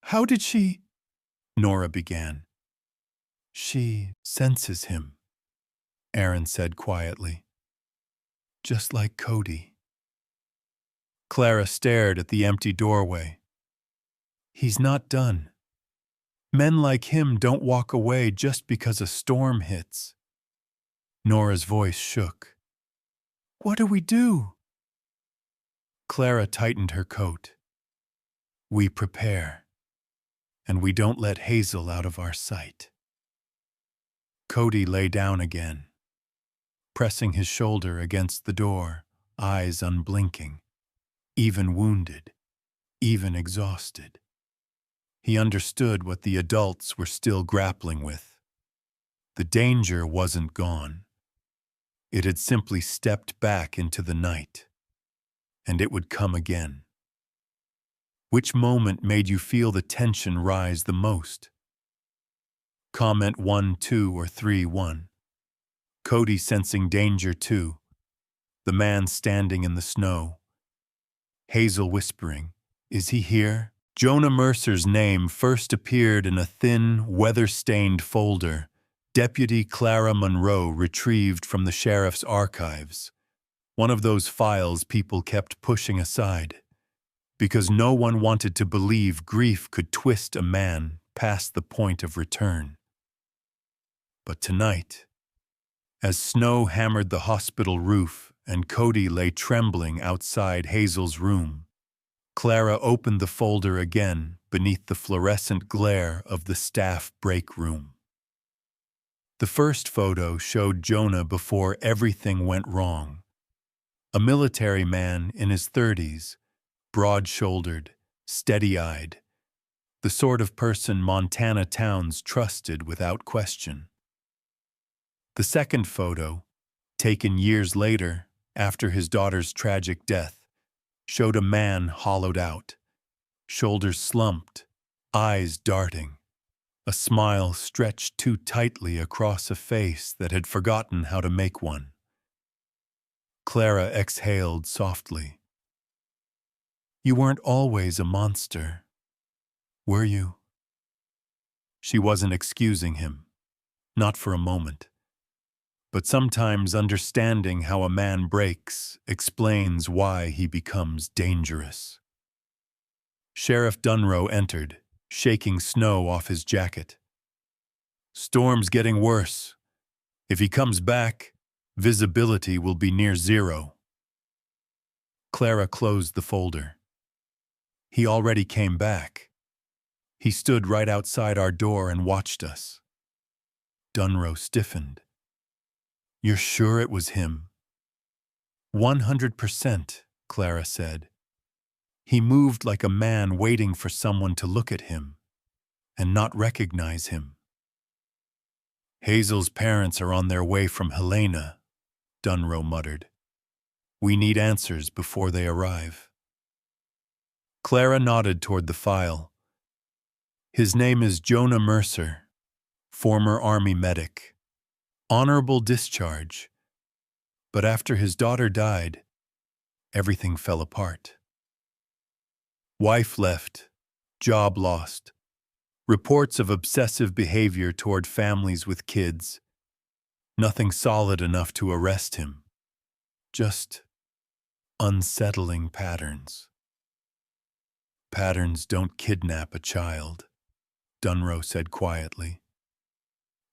How did she? Nora began. She senses him, Aaron said quietly. Just like Cody. Clara stared at the empty doorway. He's not done. Men like him don't walk away just because a storm hits. Nora's voice shook. What do we do? Clara tightened her coat. We prepare, and we don't let Hazel out of our sight. Cody lay down again, pressing his shoulder against the door, eyes unblinking, even wounded, even exhausted. He understood what the adults were still grappling with. The danger wasn't gone. It had simply stepped back into the night, and it would come again. Which moment made you feel the tension rise the most? Comment 1, 2, or 3, 1. Cody sensing danger 2. The man standing in the snow. Hazel whispering, is he here? Jonah Mercer's name first appeared in a thin, weather-stained folder Deputy Clara Monroe retrieved from the sheriff's archives, one of those files people kept pushing aside, because no one wanted to believe grief could twist a man past the point of return. But tonight, as snow hammered the hospital roof and Cody lay trembling outside Hazel's room, Clara opened the folder again beneath the fluorescent glare of the staff break room. The first photo showed Jonah before everything went wrong. A military man in his 30s, broad-shouldered, steady-eyed, the sort of person Montana towns trusted without question. The second photo, taken years later, after his daughter's tragic death, showed a man hollowed out, shoulders slumped, eyes darting, A smile stretched too tightly across a face that had forgotten how to make one. Clara exhaled softly. You weren't always a monster, were you? She wasn't excusing him, not for a moment. But sometimes understanding how a man breaks explains why he becomes dangerous. Sheriff Dunrow entered, shaking snow off his jacket. Storm's getting worse. If he comes back, visibility will be near zero. Clara closed the folder. He already came back. He stood right outside our door and watched us. Dunrow stiffened. You're sure it was him? 100%, Clara said. He moved like a man waiting for someone to look at him and not recognize him. Hazel's parents are on their way from Helena, Dunrow muttered. We need answers before they arrive. Clara nodded toward the file. His name is Jonah Mercer, former Army medic. Honorable discharge. But after his daughter died, everything fell apart. Wife left, job lost, reports of obsessive behavior toward families with kids. Nothing solid enough to arrest him. Just unsettling patterns. Patterns don't kidnap a child, Dunrow said quietly.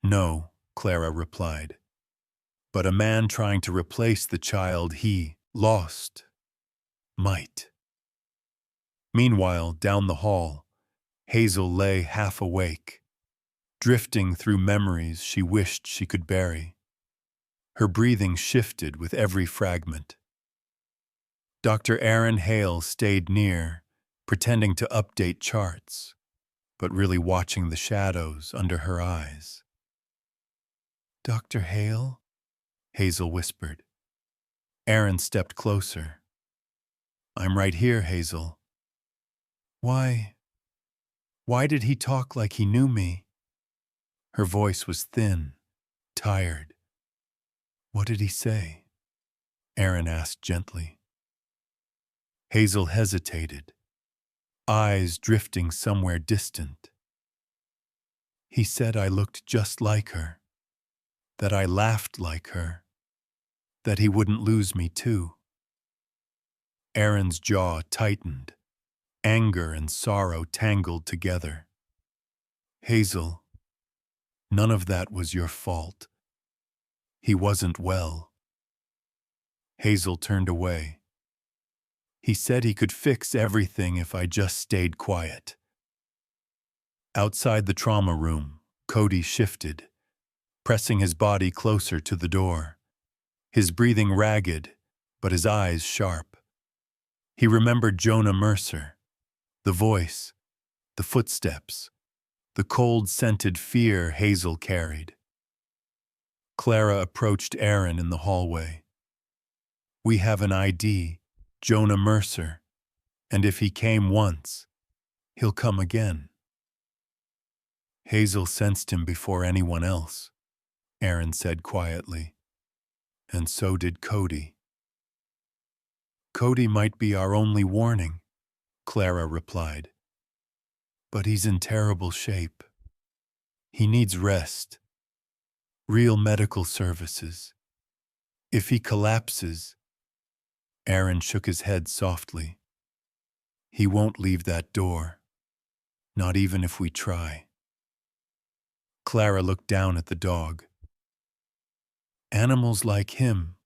No, Clara replied. But a man trying to replace the child he lost might. Meanwhile, down the hall, Hazel lay half awake, drifting through memories she wished she could bury. Her breathing shifted with every fragment. Dr. Aaron Hale stayed near, pretending to update charts, but really watching the shadows under her eyes. Dr. Hale? Hazel whispered. Aaron stepped closer. I'm right here, Hazel. Why did he talk like he knew me? Her voice was thin, tired. What did he say? Aaron asked gently. Hazel hesitated, eyes drifting somewhere distant. He said I looked just like her, that I laughed like her, that he wouldn't lose me too. Aaron's jaw tightened, anger and sorrow tangled together. Hazel, none of that was your fault. He wasn't well. Hazel turned away. He said he could fix everything if I just stayed quiet. Outside the trauma room, Cody shifted, pressing his body closer to the door, his breathing ragged, but his eyes sharp. He remembered Jonah Mercer, the voice, the footsteps, the cold-scented fear Hazel carried. Clara approached Aaron in the hallway. We have an ID, Jonah Mercer, and if he came once, he'll come again. Hazel sensed him before anyone else, Aaron said quietly. And so did Cody. Cody might be our only warning, Clara replied. But he's in terrible shape. He needs rest, real medical services. If he collapses, Aaron shook his head softly. He won't leave that door, not even if we try. Clara looked down at the dog. Animals like him,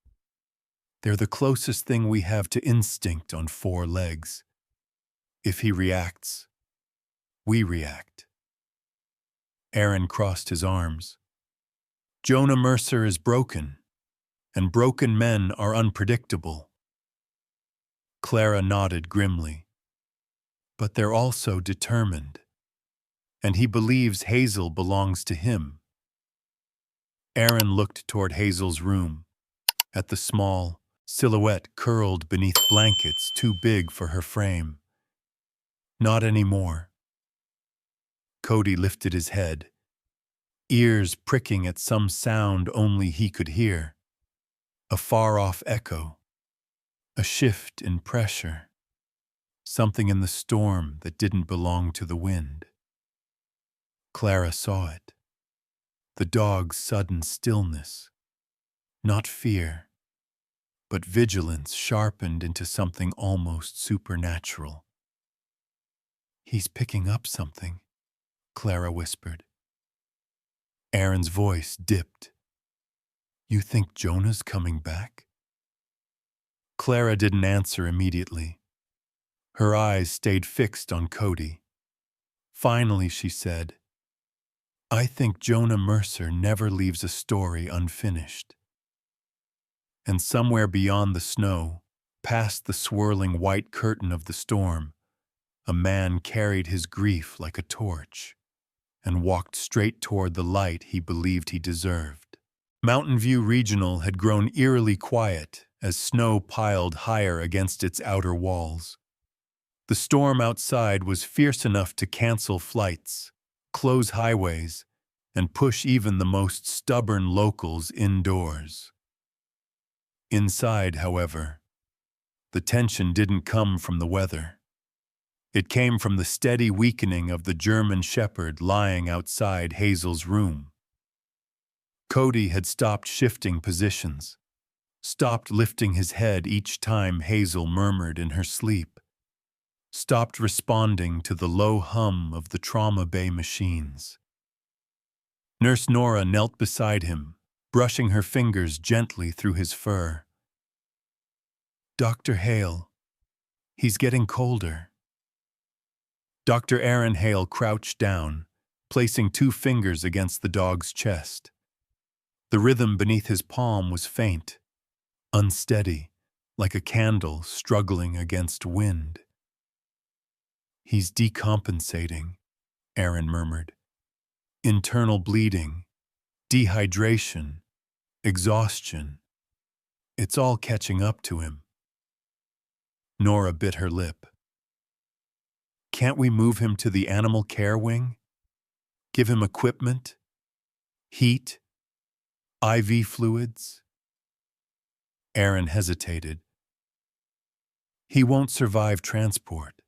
they're the closest thing we have to instinct on 4 legs. If he reacts, we react. Aaron crossed his arms. Jonah Mercer is broken, and broken men are unpredictable. Clara nodded grimly. But they're also determined, and he believes Hazel belongs to him. Aaron looked toward Hazel's room, at the small silhouette curled beneath blankets too big for her frame. Not anymore. Cody lifted his head, ears pricking at some sound only he could hear. A far-off echo, a shift in pressure, something in the storm that didn't belong to the wind. Clara saw it. The dog's sudden stillness. Not fear, but vigilance sharpened into something almost supernatural. "He's picking up something," Clara whispered. Aaron's voice dipped. "You think Jonah's coming back?" Clara didn't answer immediately. Her eyes stayed fixed on Cody. Finally, she said, "I think Jonah Mercer never leaves a story unfinished." And somewhere beyond the snow, past the swirling white curtain of the storm, a man carried his grief like a torch and walked straight toward the light he believed he deserved. Mountain View Regional had grown eerily quiet as snow piled higher against its outer walls. The storm outside was fierce enough to cancel flights, close highways, and push even the most stubborn locals indoors. Inside, however, the tension didn't come from the weather. It came from the steady weakening of the German shepherd lying outside Hazel's room. Cody had stopped shifting positions, stopped lifting his head each time Hazel murmured in her sleep, stopped responding to the low hum of the trauma bay machines. Nurse Nora knelt beside him, brushing her fingers gently through his fur. "Dr. Hale, he's getting colder." Dr. Aaron Hale crouched down, placing 2 fingers against the dog's chest. The rhythm beneath his palm was faint, unsteady, like a candle struggling against wind. "He's decompensating," Aaron murmured. "Internal bleeding, dehydration, exhaustion. It's all catching up to him." Nora bit her lip. "Can't we move him to the animal care wing? Give him equipment? Heat? IV fluids?" Aaron hesitated. "He won't survive transport,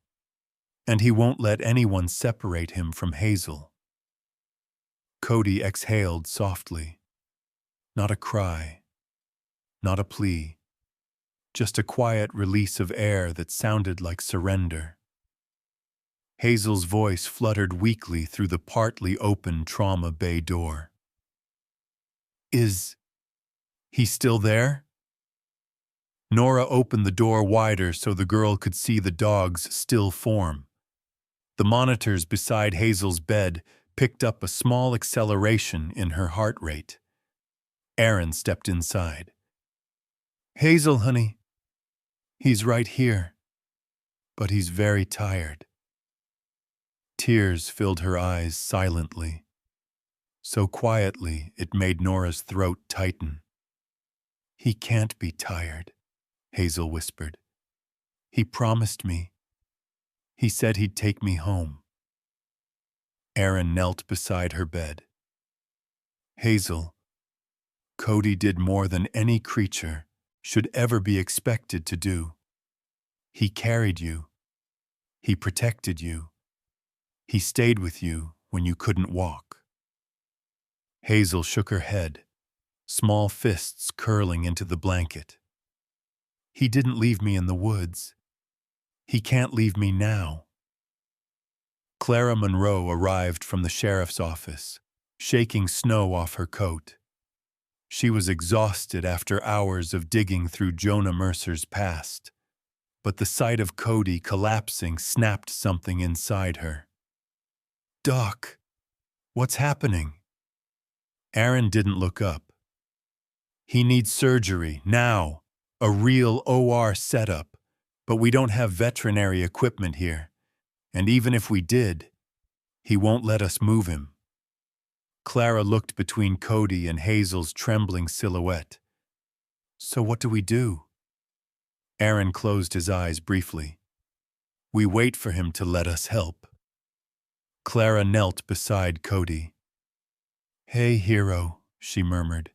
and he won't let anyone separate him from Hazel." Cody exhaled softly. Not a cry, not a plea, just a quiet release of air that sounded like surrender. Hazel's voice fluttered weakly through the partly open trauma bay door. "Is he still there?" Nora opened the door wider so the girl could see the dog's still form. The monitors beside Hazel's bed picked up a small acceleration in her heart rate. Aaron stepped inside. "Hazel, honey, he's right here, but he's very tired." Tears filled her eyes silently, so quietly it made Nora's throat tighten. "He can't be tired," Hazel whispered. "He promised me. He said he'd take me home." Aaron knelt beside her bed. "Hazel, Cody did more than any creature should ever be expected to do. He carried you. He protected you. He stayed with you when you couldn't walk." Hazel shook her head, small fists curling into the blanket. "He didn't leave me in the woods. He can't leave me now." Clara Monroe arrived from the sheriff's office, shaking snow off her coat. She was exhausted after hours of digging through Jonah Mercer's past, but the sight of Cody collapsing snapped something inside her. "Doc, what's happening?" Aaron didn't look up. "He needs surgery, now, a real OR setup, but we don't have veterinary equipment here, and even if we did, he won't let us move him." Clara looked between Cody and Hazel's trembling silhouette. "So what do we do?" Aaron closed his eyes briefly. "We wait for him to let us help." Clara knelt beside Cody. "Hey, hero," she murmured.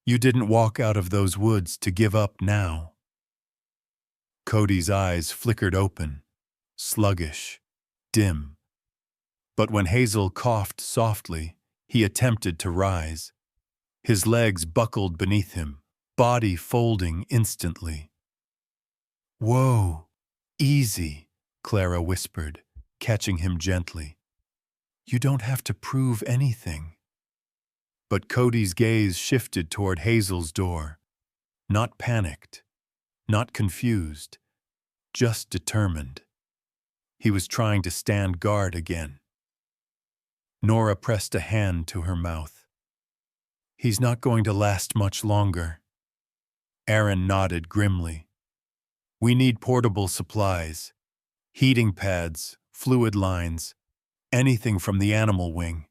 "You didn't walk out of those woods to give up now." Cody's eyes flickered open, sluggish, dim. But when Hazel coughed softly, he attempted to rise. His legs buckled beneath him, body folding instantly. "Whoa, easy," Clara whispered, catching him gently. "You don't have to prove anything." But Cody's gaze shifted toward Hazel's door, not panicked, not confused, just determined. He was trying to stand guard again. Nora pressed a hand to her mouth. "He's not going to last much longer." Aaron nodded grimly. "We need portable supplies, heating pads, fluid lines, anything from the animal wing."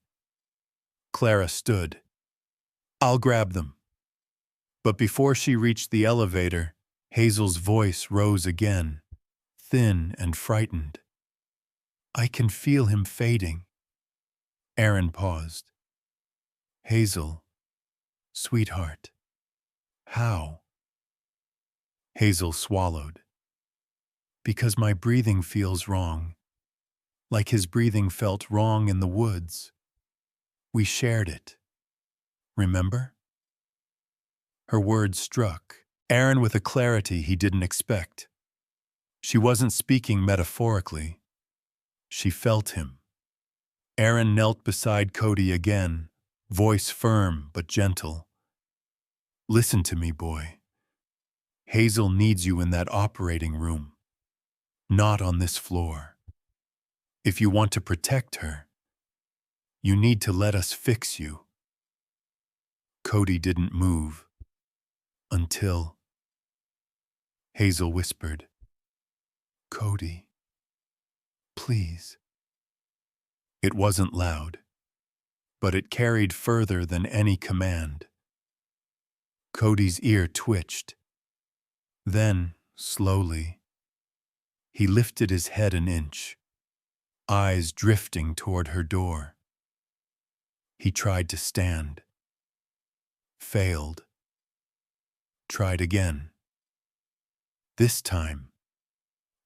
Clara stood. "I'll grab them." But before she reached the elevator, Hazel's voice rose again, thin and frightened. "I can feel him fading." Aaron paused. "Hazel, sweetheart, how?" Hazel swallowed. "Because my breathing feels wrong, like his breathing felt wrong in the woods. We shared it. Remember?" Her words struck Aaron with a clarity he didn't expect. She wasn't speaking metaphorically. She felt him. Aaron knelt beside Cody again, voice firm but gentle. "Listen to me, boy. Hazel needs you in that operating room, not on this floor. If you want to protect her, you need to let us fix you." Cody didn't move. "Until," Hazel whispered. "Cody, please." It wasn't loud, but it carried further than any command. Cody's ear twitched. Then, slowly, he lifted his head an inch, eyes drifting toward her door. He tried to stand. Failed. Tried again. This time,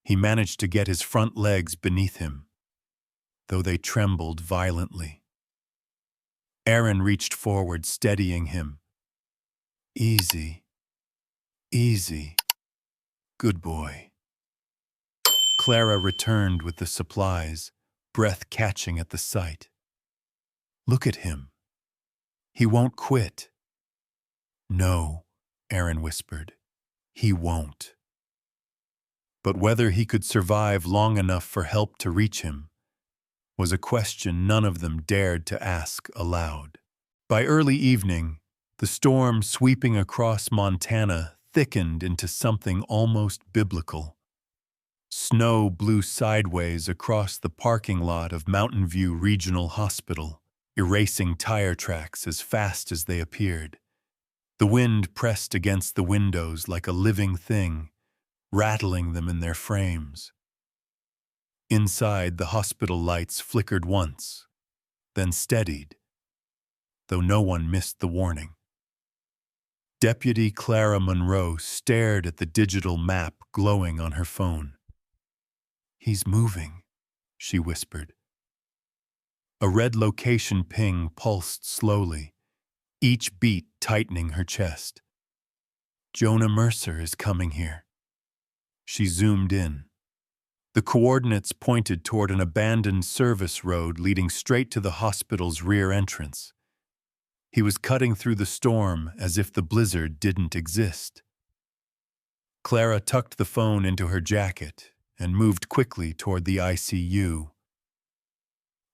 he managed to get his front legs beneath him, though they trembled violently. Aaron reached forward, steadying him. "Easy. Easy. Good boy." Clara returned with the supplies, breath catching at the sight. "Look at him. He won't quit." "No," Aaron whispered. "He won't." But whether he could survive long enough for help to reach him was a question none of them dared to ask aloud. By early evening, the storm sweeping across Montana thickened into something almost biblical. Snow blew sideways across the parking lot of Mountain View Regional Hospital, erasing tire tracks as fast as they appeared. The wind pressed against the windows like a living thing, rattling them in their frames. Inside, the hospital lights flickered once, then steadied, though no one missed the warning. Deputy Clara Monroe stared at the digital map glowing on her phone. "He's moving," she whispered. A red location ping pulsed slowly, each beat tightening her chest. "Jonah Mercer is coming here." She zoomed in. The coordinates pointed toward an abandoned service road leading straight to the hospital's rear entrance. He was cutting through the storm as if the blizzard didn't exist. Clara tucked the phone into her jacket and moved quickly toward the ICU.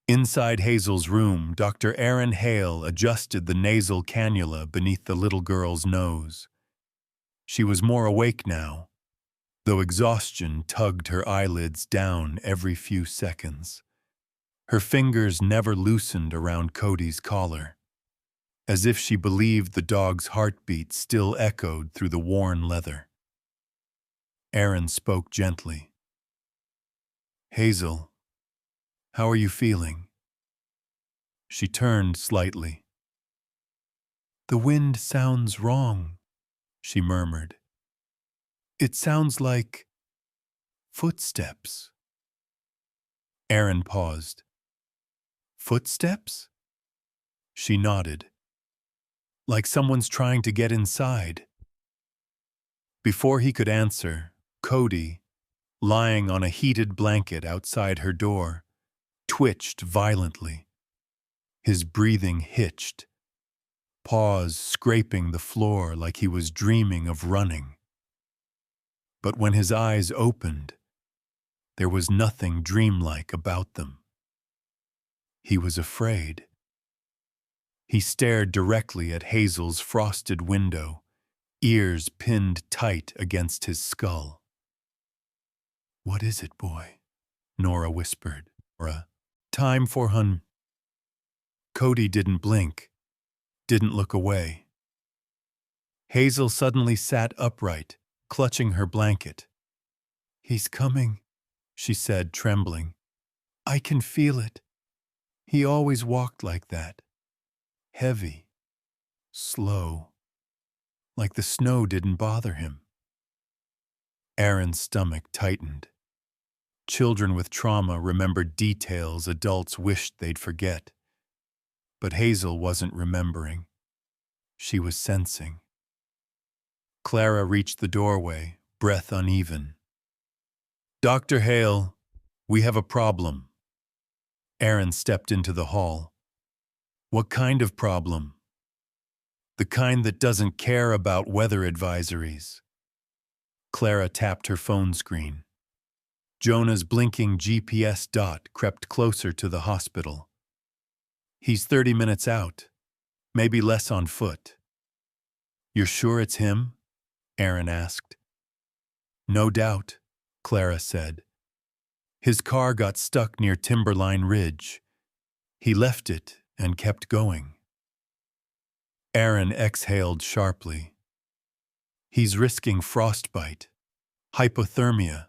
Inside Hazel's room, Dr. Aaron Hale adjusted the nasal cannula beneath the little girl's nose. She was more awake now, though exhaustion tugged her eyelids down every few seconds. Her fingers never loosened around Cody's collar, as if she believed the dog's heartbeat still echoed through the worn leather. Aaron spoke gently. "Hazel, How are you feeling? She turned slightly. The wind sounds wrong, she murmured. It sounds like footsteps. Aaron paused. Footsteps? She nodded. Like someone's trying to get inside. Before he could answer, Cody, lying on a heated blanket outside her door, twitched violently. His breathing hitched, paws scraping the floor like he was dreaming of running. But when his eyes opened, there was nothing dreamlike about them. He was afraid. He stared directly at Hazel's frosted window, ears pinned tight against his skull. What is it, boy? Nora whispered. Nora, time for hun. Cody didn't blink, didn't look away. Hazel suddenly sat upright, clutching her blanket. He's coming, she said, trembling. I can feel it. He always walked like that. Heavy, slow, like the snow didn't bother him. Aaron's stomach tightened. Children with trauma remembered details adults wished they'd forget. But Hazel wasn't remembering. She was sensing. Clara reached the doorway, breath uneven. Dr. Hale, we have a problem. Aaron stepped into the hall. What kind of problem? The kind that doesn't care about weather advisories. Clara tapped her phone screen. Jonah's blinking GPS dot crept closer to the hospital. He's 30 minutes out, maybe less on foot. You're sure it's him? Aaron asked. No doubt, Clara said. His car got stuck near Timberline Ridge. He left it and kept going. Aaron exhaled sharply. He's risking frostbite, hypothermia.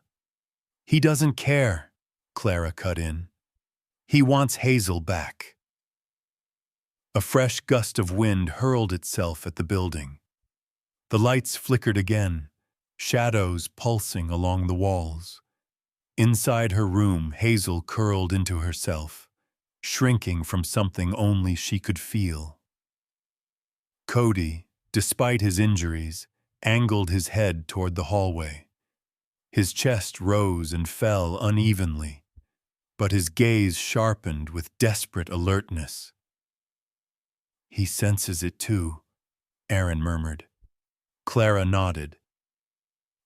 He doesn't care, Clara cut in. He wants Hazel back. A fresh gust of wind hurled itself at the building. The lights flickered again, shadows pulsing along the walls. Inside her room, Hazel curled into herself, shrinking from something only she could feel. Cody, despite his injuries, angled his head toward the hallway. His chest rose and fell unevenly, but his gaze sharpened with desperate alertness. He senses it too, Aaron murmured. Clara nodded.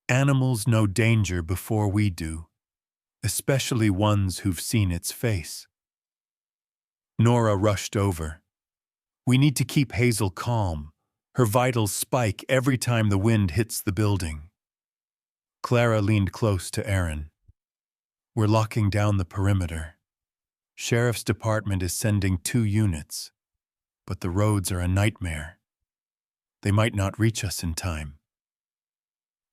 Animals know danger before we do, especially ones who've seen its face. Nora rushed over. We need to keep Hazel calm. Her vitals spike every time the wind hits the building. Clara leaned close to Aaron. We're locking down the perimeter. Sheriff's Department is sending 2 units, but the roads are a nightmare. They might not reach us in time.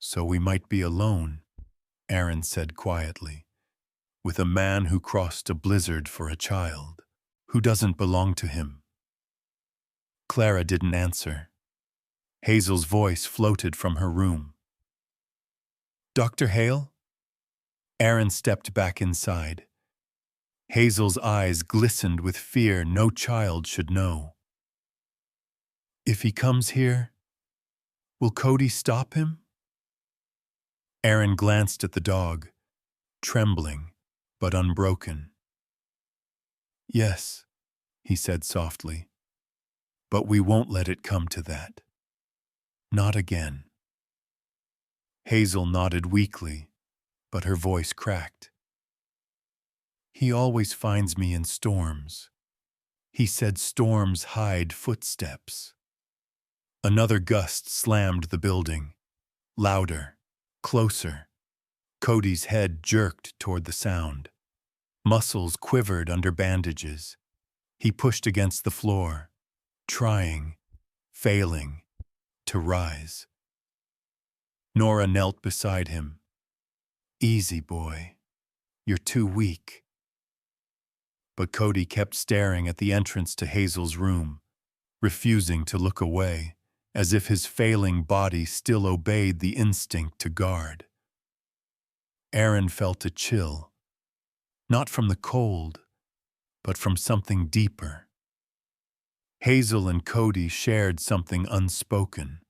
So we might be alone, Aaron said quietly, with a man who crossed a blizzard for a child, who doesn't belong to him. Clara didn't answer. Hazel's voice floated from her room. Dr. Hale? Aaron stepped back inside. Hazel's eyes glistened with fear no child should know. If he comes here, will Cody stop him? Aaron glanced at the dog, trembling but unbroken. Yes, he said softly, but we won't let it come to that. Not again. Hazel nodded weakly, but her voice cracked. He always finds me in storms. He said storms hide footsteps. Another gust slammed the building. Louder, closer. Cody's head jerked toward the sound. Muscles quivered under bandages. He pushed against the floor, trying, failing, to rise. Nora knelt beside him. Easy, boy. You're too weak. but Cody kept staring at the entrance to Hazel's room, refusing to look away, as if his failing body still obeyed the instinct to guard. Aaron felt a chill, not from the cold, but from something deeper. Hazel and Cody shared something unspoken,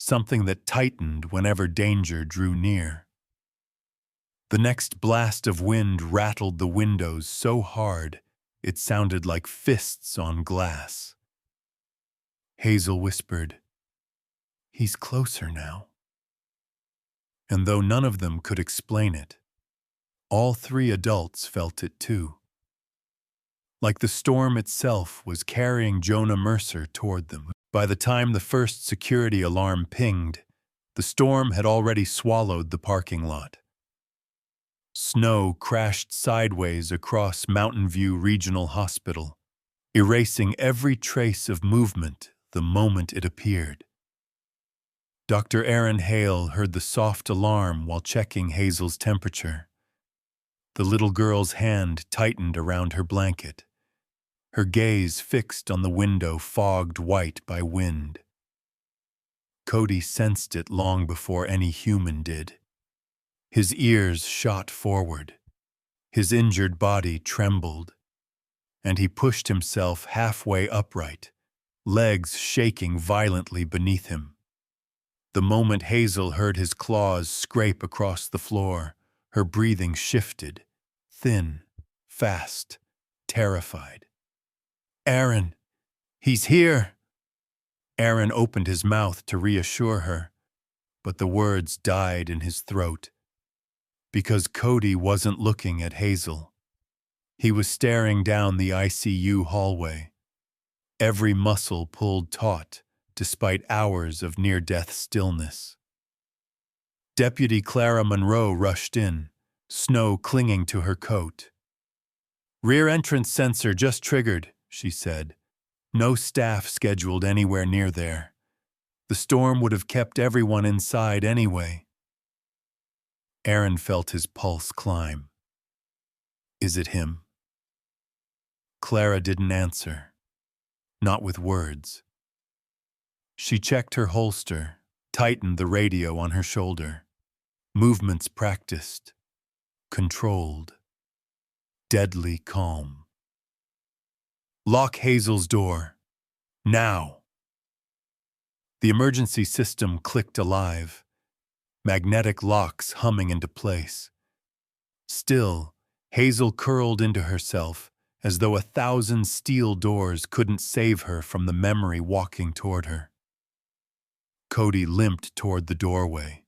something that tightened whenever danger drew near. The next blast of wind rattled the windows so hard it sounded like fists on glass. Hazel whispered, "He's closer now." And though none of them could explain it, all three adults felt it too. Like the storm itself was carrying Jonah Mercer toward them. By the time the first security alarm pinged, the storm had already swallowed the parking lot. Snow crashed sideways across Mountain View Regional Hospital, erasing every trace of movement the moment it appeared. Dr. Aaron Hale heard the soft alarm while checking Hazel's temperature. The little girl's hand tightened around her blanket, her gaze fixed on the window fogged white by wind. Cody sensed it long before any human did. His ears shot forward, his injured body trembled, and he pushed himself halfway upright, legs shaking violently beneath him. The moment Hazel heard his claws scrape across the floor, her breathing shifted, thin, fast, terrified. "Aaron, he's here!" Aaron opened his mouth to reassure her, but the words died in his throat. Because Cody wasn't looking at Hazel. He was staring down the ICU hallway, every muscle pulled taut despite hours of near-death stillness. Deputy Clara Monroe rushed in, snow clinging to her coat. "Rear entrance sensor just triggered," she said. "No staff scheduled anywhere near there. The storm would have kept everyone inside anyway." Aaron felt his pulse climb. "Is it him?" Clara didn't answer, not with words. She checked her holster, tightened the radio on her shoulder. Movements practiced, controlled, deadly calm. "Lock Hazel's door. Now!" The emergency system clicked alive, magnetic locks humming into place. Still, Hazel curled into herself as though 1,000 steel doors couldn't save her from the memory walking toward her. Cody limped toward the doorway,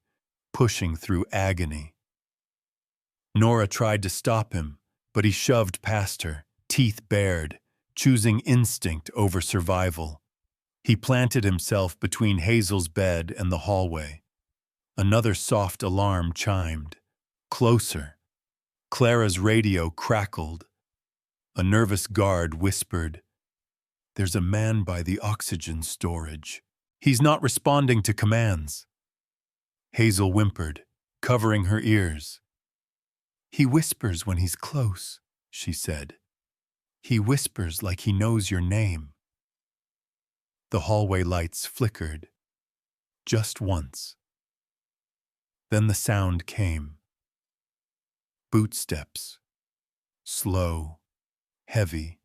pushing through agony. Nora tried to stop him, but he shoved past her, teeth bared, choosing instinct over survival. He planted himself between Hazel's bed and the hallway. Another soft alarm chimed. Closer. Clara's radio crackled. A nervous guard whispered, "There's a man by the oxygen storage. He's not responding to commands." Hazel whimpered, covering her ears. "He whispers when he's close," she said. "He whispers like he knows your name." The hallway lights flickered, just once. Then the sound came. Bootsteps, slow, heavy,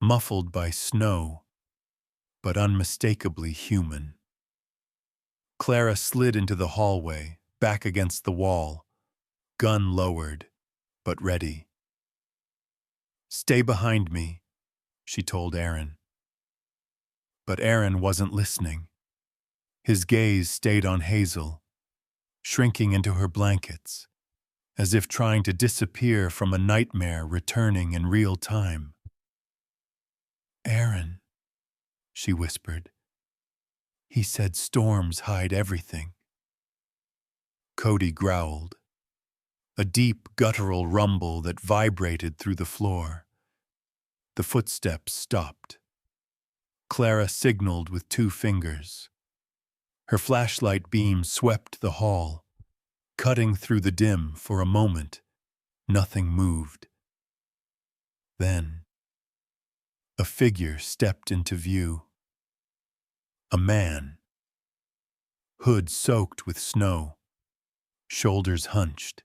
muffled by snow, but unmistakably human. Clara slid into the hallway, back against the wall, gun lowered, but ready. "Stay behind me," she told Aaron. But Aaron wasn't listening. His gaze stayed on Hazel, shrinking into her blankets, as if trying to disappear from a nightmare returning in real time. "Aaron," she whispered. "He said storms hide everything." Cody growled, a deep guttural rumble that vibrated through the floor. The footsteps stopped. Clara signaled with 2 fingers. Her flashlight beam swept the hall, cutting through the dim for a moment. Nothing moved. Then, a figure stepped into view. A man, hood soaked with snow, shoulders hunched,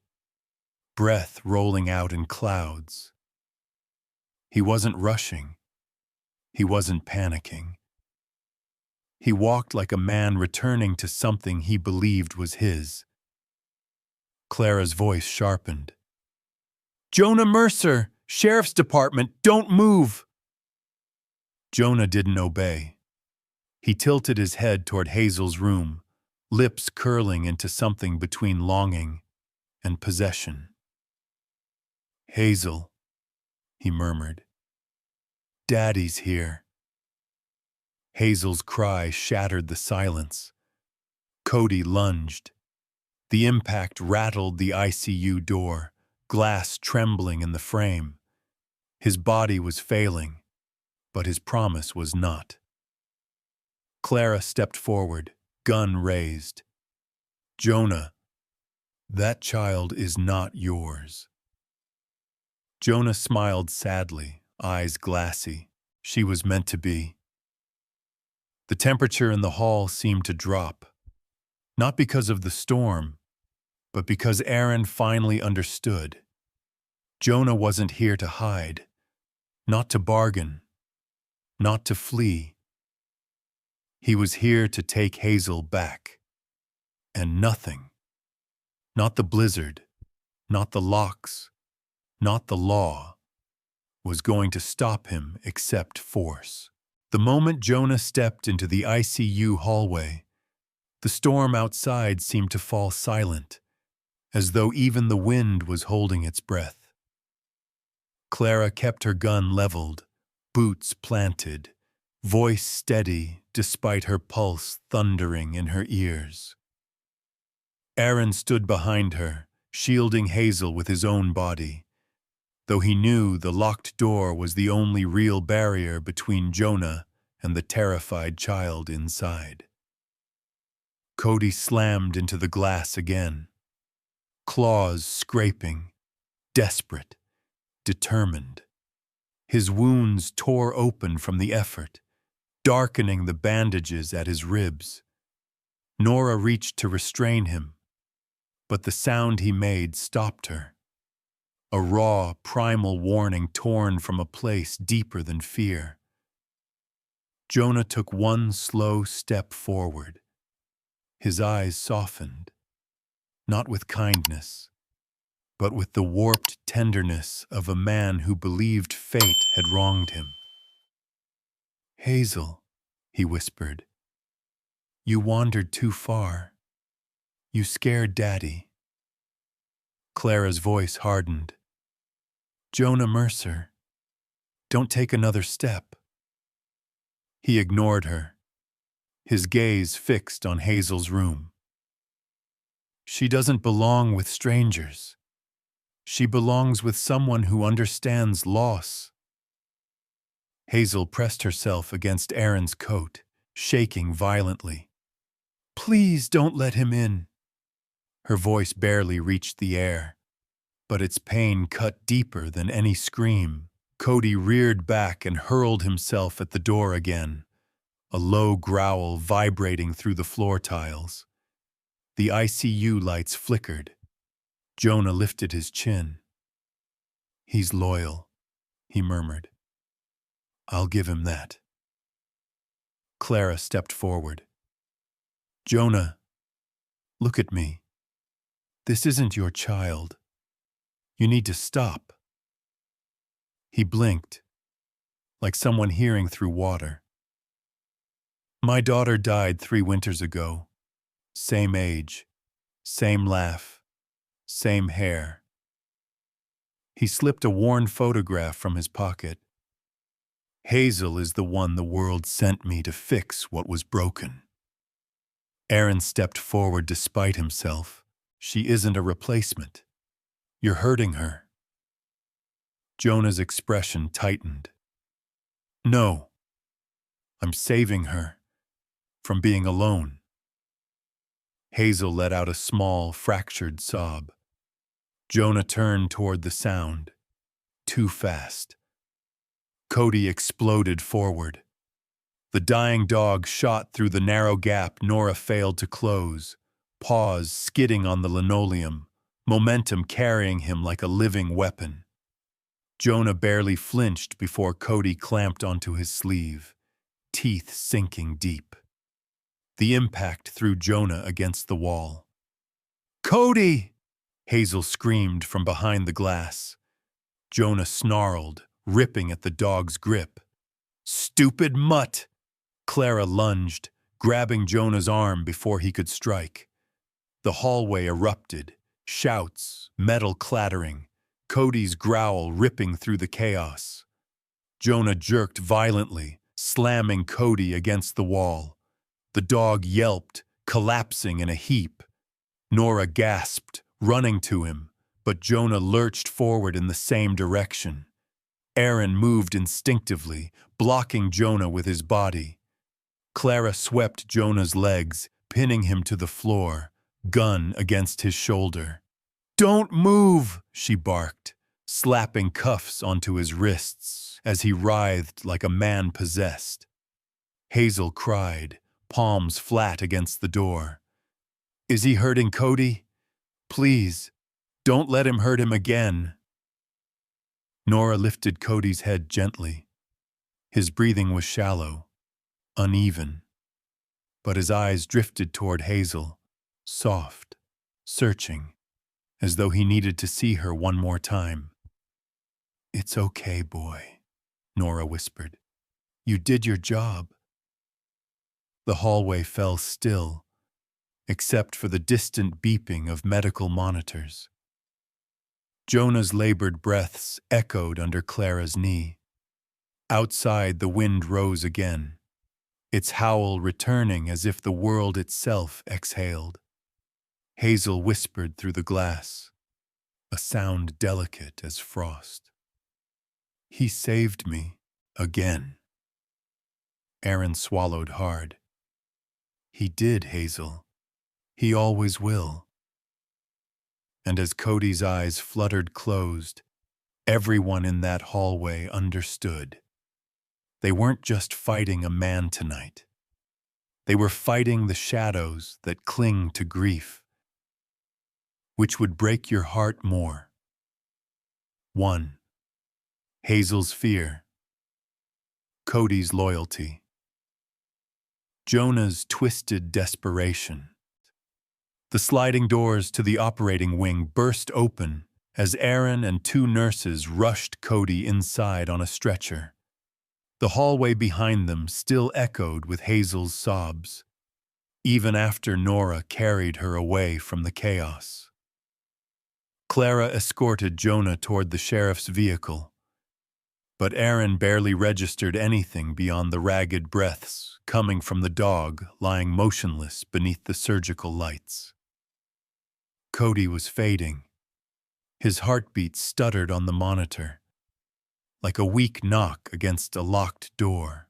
breath rolling out in clouds. He wasn't rushing. He wasn't panicking. He walked like a man returning to something he believed was his. Clara's voice sharpened. "Jonah Mercer, Sheriff's Department, don't move!" Jonah didn't obey. He tilted his head toward Hazel's room, lips curling into something between longing and possession. "Hazel," he murmured. "Daddy's here." Hazel's cry shattered the silence. Cody lunged. The impact rattled the ICU door, glass trembling in the frame. His body was failing, but his promise was not. Clara stepped forward, gun raised. "Jonah, that child is not yours." Jonah smiled sadly, eyes glassy. She was meant to be. The temperature in the hall seemed to drop, not because of the storm, but because Aaron finally understood. Jonah wasn't here to hide, not to bargain, not to flee. He was here to take Hazel back. And nothing, not the blizzard, not the locks, not the law, was going to stop him except force. The moment Jonah stepped into the ICU hallway, the storm outside seemed to fall silent, as though even the wind was holding its breath. Clara kept her gun leveled, boots planted, voice steady despite her pulse thundering in her ears. Aaron stood behind her, shielding Hazel with his own body, though he knew the locked door was the only real barrier between Jonah and the terrified child inside. Cody slammed into the glass again, claws scraping, desperate, determined. His wounds tore open from the effort, darkening the bandages at his ribs. Nora reached to restrain him, but the sound he made stopped her. A raw, primal warning torn from a place deeper than fear. Jonah took one slow step forward. His eyes softened, not with kindness, but with the warped tenderness of a man who believed fate had wronged him. "Hazel," he whispered, "you wandered too far. You scared Daddy." Clara's voice hardened. "Jonah Mercer, don't take another step." He ignored her, his gaze fixed on Hazel's room. "She doesn't belong with strangers. She belongs with someone who understands loss." Hazel pressed herself against Aaron's coat, shaking violently. "Please don't let him in." Her voice barely reached the air, but its pain cut deeper than any scream. Cody reared back and hurled himself at the door again, a low growl vibrating through the floor tiles. The ICU lights flickered. Jonah lifted his chin. "He's loyal," he murmured. "I'll give him that." Clara stepped forward. "Jonah, look at me. This isn't your child. You need to stop." He blinked, like someone hearing through water. "My daughter died 3 winters ago. Same age, same laugh, same hair." He slipped a worn photograph from his pocket. "Hazel is the one the world sent me to fix what was broken." Aaron stepped forward despite himself. "She isn't a replacement. You're hurting her." Jonah's expression tightened. "No, I'm saving her from being alone." Hazel let out a small, fractured sob. Jonah turned toward the sound, too fast, Cody exploded forward. The dying dog shot through the narrow gap Nora failed to close, paws skidding on the linoleum, momentum carrying him like a living weapon. Jonah barely flinched before Cody clamped onto his sleeve, teeth sinking deep. The impact threw Jonah against the wall. "Cody!" Hazel screamed from behind the glass. Jonah snarled, ripping at the dog's grip. "Stupid mutt!" Clara lunged, grabbing Jonah's arm before he could strike. The hallway erupted, shouts, metal clattering, Cody's growl ripping through the chaos. Jonah jerked violently, slamming Cody against the wall. The dog yelped, collapsing in a heap. Nora gasped, running to him, but Jonah lurched forward in the same direction. Aaron moved instinctively, blocking Jonah with his body. Clara swept Jonah's legs, pinning him to the floor, gun against his shoulder. "Don't move!" she barked, slapping cuffs onto his wrists as he writhed like a man possessed. Hazel cried, palms flat against the door. "Is he hurting Cody? Please, don't let him hurt him again." Nora lifted Cody's head gently. His breathing was shallow, uneven, but his eyes drifted toward Hazel, soft, searching, as though he needed to see her one more time. "It's okay, boy," Nora whispered. "You did your job." The hallway fell still, except for the distant beeping of medical monitors. Jonah's labored breaths echoed under Clara's knee. Outside, the wind rose again, its howl returning as if the world itself exhaled. Hazel whispered through the glass, a sound delicate as frost. "He saved me again." Aaron swallowed hard. "He did, Hazel. He always will." And as Cody's eyes fluttered closed, everyone in that hallway understood. They weren't just fighting a man tonight. They were fighting the shadows that cling to grief. Which would break your heart more? 1. Hazel's fear. Cody's loyalty. Jonah's twisted desperation. The sliding doors to the operating wing burst open as Aaron and 2 nurses rushed Cody inside on a stretcher. The hallway behind them still echoed with Hazel's sobs, even after Nora carried her away from the chaos. Clara escorted Jonah toward the sheriff's vehicle, but Aaron barely registered anything beyond the ragged breaths coming from the dog lying motionless beneath the surgical lights. Cody was fading. His heartbeat stuttered on the monitor, like a weak knock against a locked door.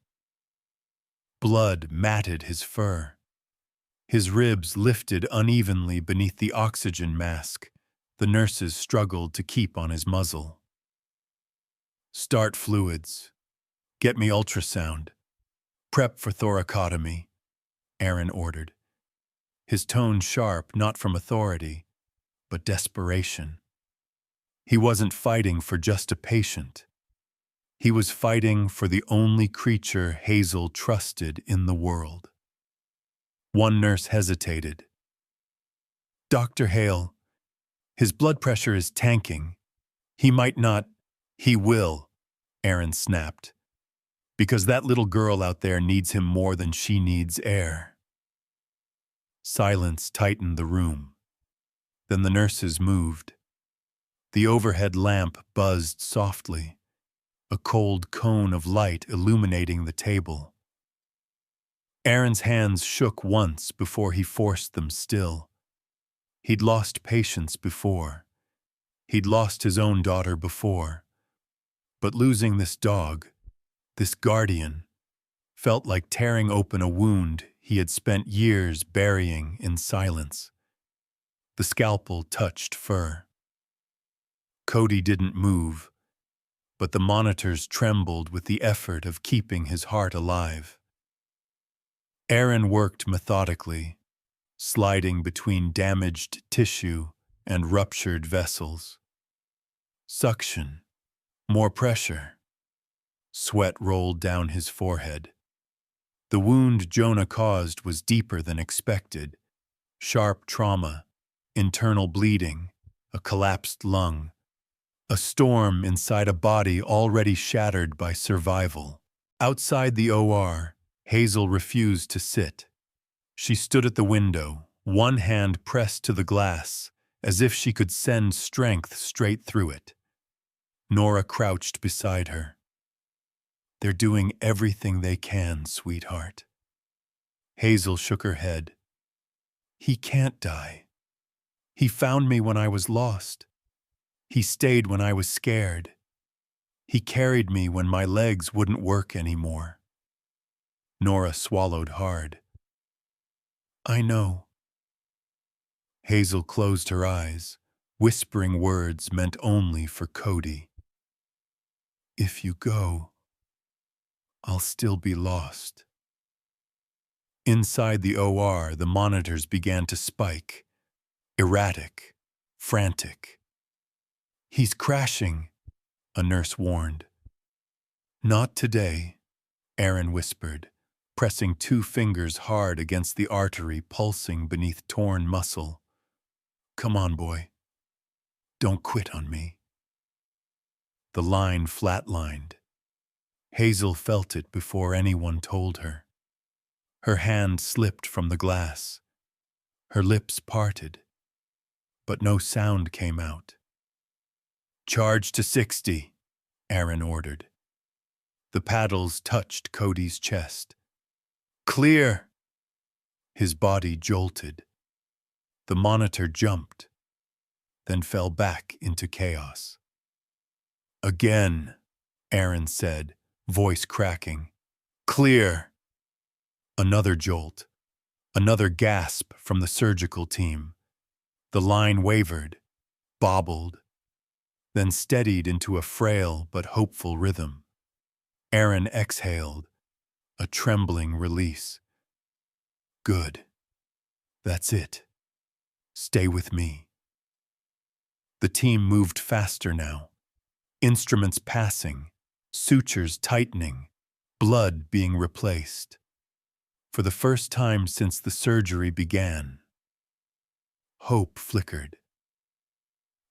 Blood matted his fur. His ribs lifted unevenly beneath the oxygen mask the nurses struggled to keep on his muzzle. "Start fluids. Get me ultrasound. Prep for thoracotomy," Aaron ordered. His tone sharp not from authority, but desperation. He wasn't fighting for just a patient. He was fighting for the only creature Hazel trusted in the world. One nurse hesitated. "Dr. Hale, his blood pressure is tanking. He might not—" "He will," Aaron snapped, "because that little girl out there needs him more than she needs air." Silence tightened the room. Then the nurses moved. The overhead lamp buzzed softly, a cold cone of light illuminating the table. Aaron's hands shook once before he forced them still. He'd lost patience before. He'd lost his own daughter before. But losing this dog, this guardian, felt like tearing open a wound he had spent years burying in silence. The scalpel touched fur. Cody didn't move, but the monitors trembled with the effort of keeping his heart alive. Aaron worked methodically, sliding between damaged tissue and ruptured vessels. Suction, more pressure. Sweat rolled down his forehead. The wound Jonah caused was deeper than expected. Sharp trauma, internal bleeding, a collapsed lung, a storm inside a body already shattered by survival. Outside the OR, Hazel refused to sit. She stood at the window, one hand pressed to the glass, as if she could send strength straight through it. Nora crouched beside her. "They're doing everything they can, sweetheart." Hazel shook her head. "He can't die. He found me when I was lost. He stayed when I was scared. He carried me when my legs wouldn't work anymore." Nora swallowed hard. "I know." Hazel closed her eyes, whispering words meant only for Cody. "If you go, I'll still be lost." Inside the OR, the monitors began to spike. Erratic, frantic. "He's crashing," a nurse warned. "Not today," Aaron whispered, pressing 2 fingers hard against the artery pulsing beneath torn muscle. "Come on, boy. Don't quit on me." The line flatlined. Hazel felt it before anyone told her. Her hand slipped from the glass. Her lips parted, but no sound came out. "Charge to 60, Aaron ordered. The paddles touched Cody's chest. "Clear!" His body jolted. The monitor jumped, then fell back into chaos. "Again," Aaron said, voice cracking. "Clear!" Another jolt, another gasp from the surgical team. The line wavered, bobbled, then steadied into a frail but hopeful rhythm. Aaron exhaled, a trembling release. "Good. That's it. Stay with me." The team moved faster now, instruments passing, sutures tightening, blood being replaced. For the first time since the surgery began, hope flickered.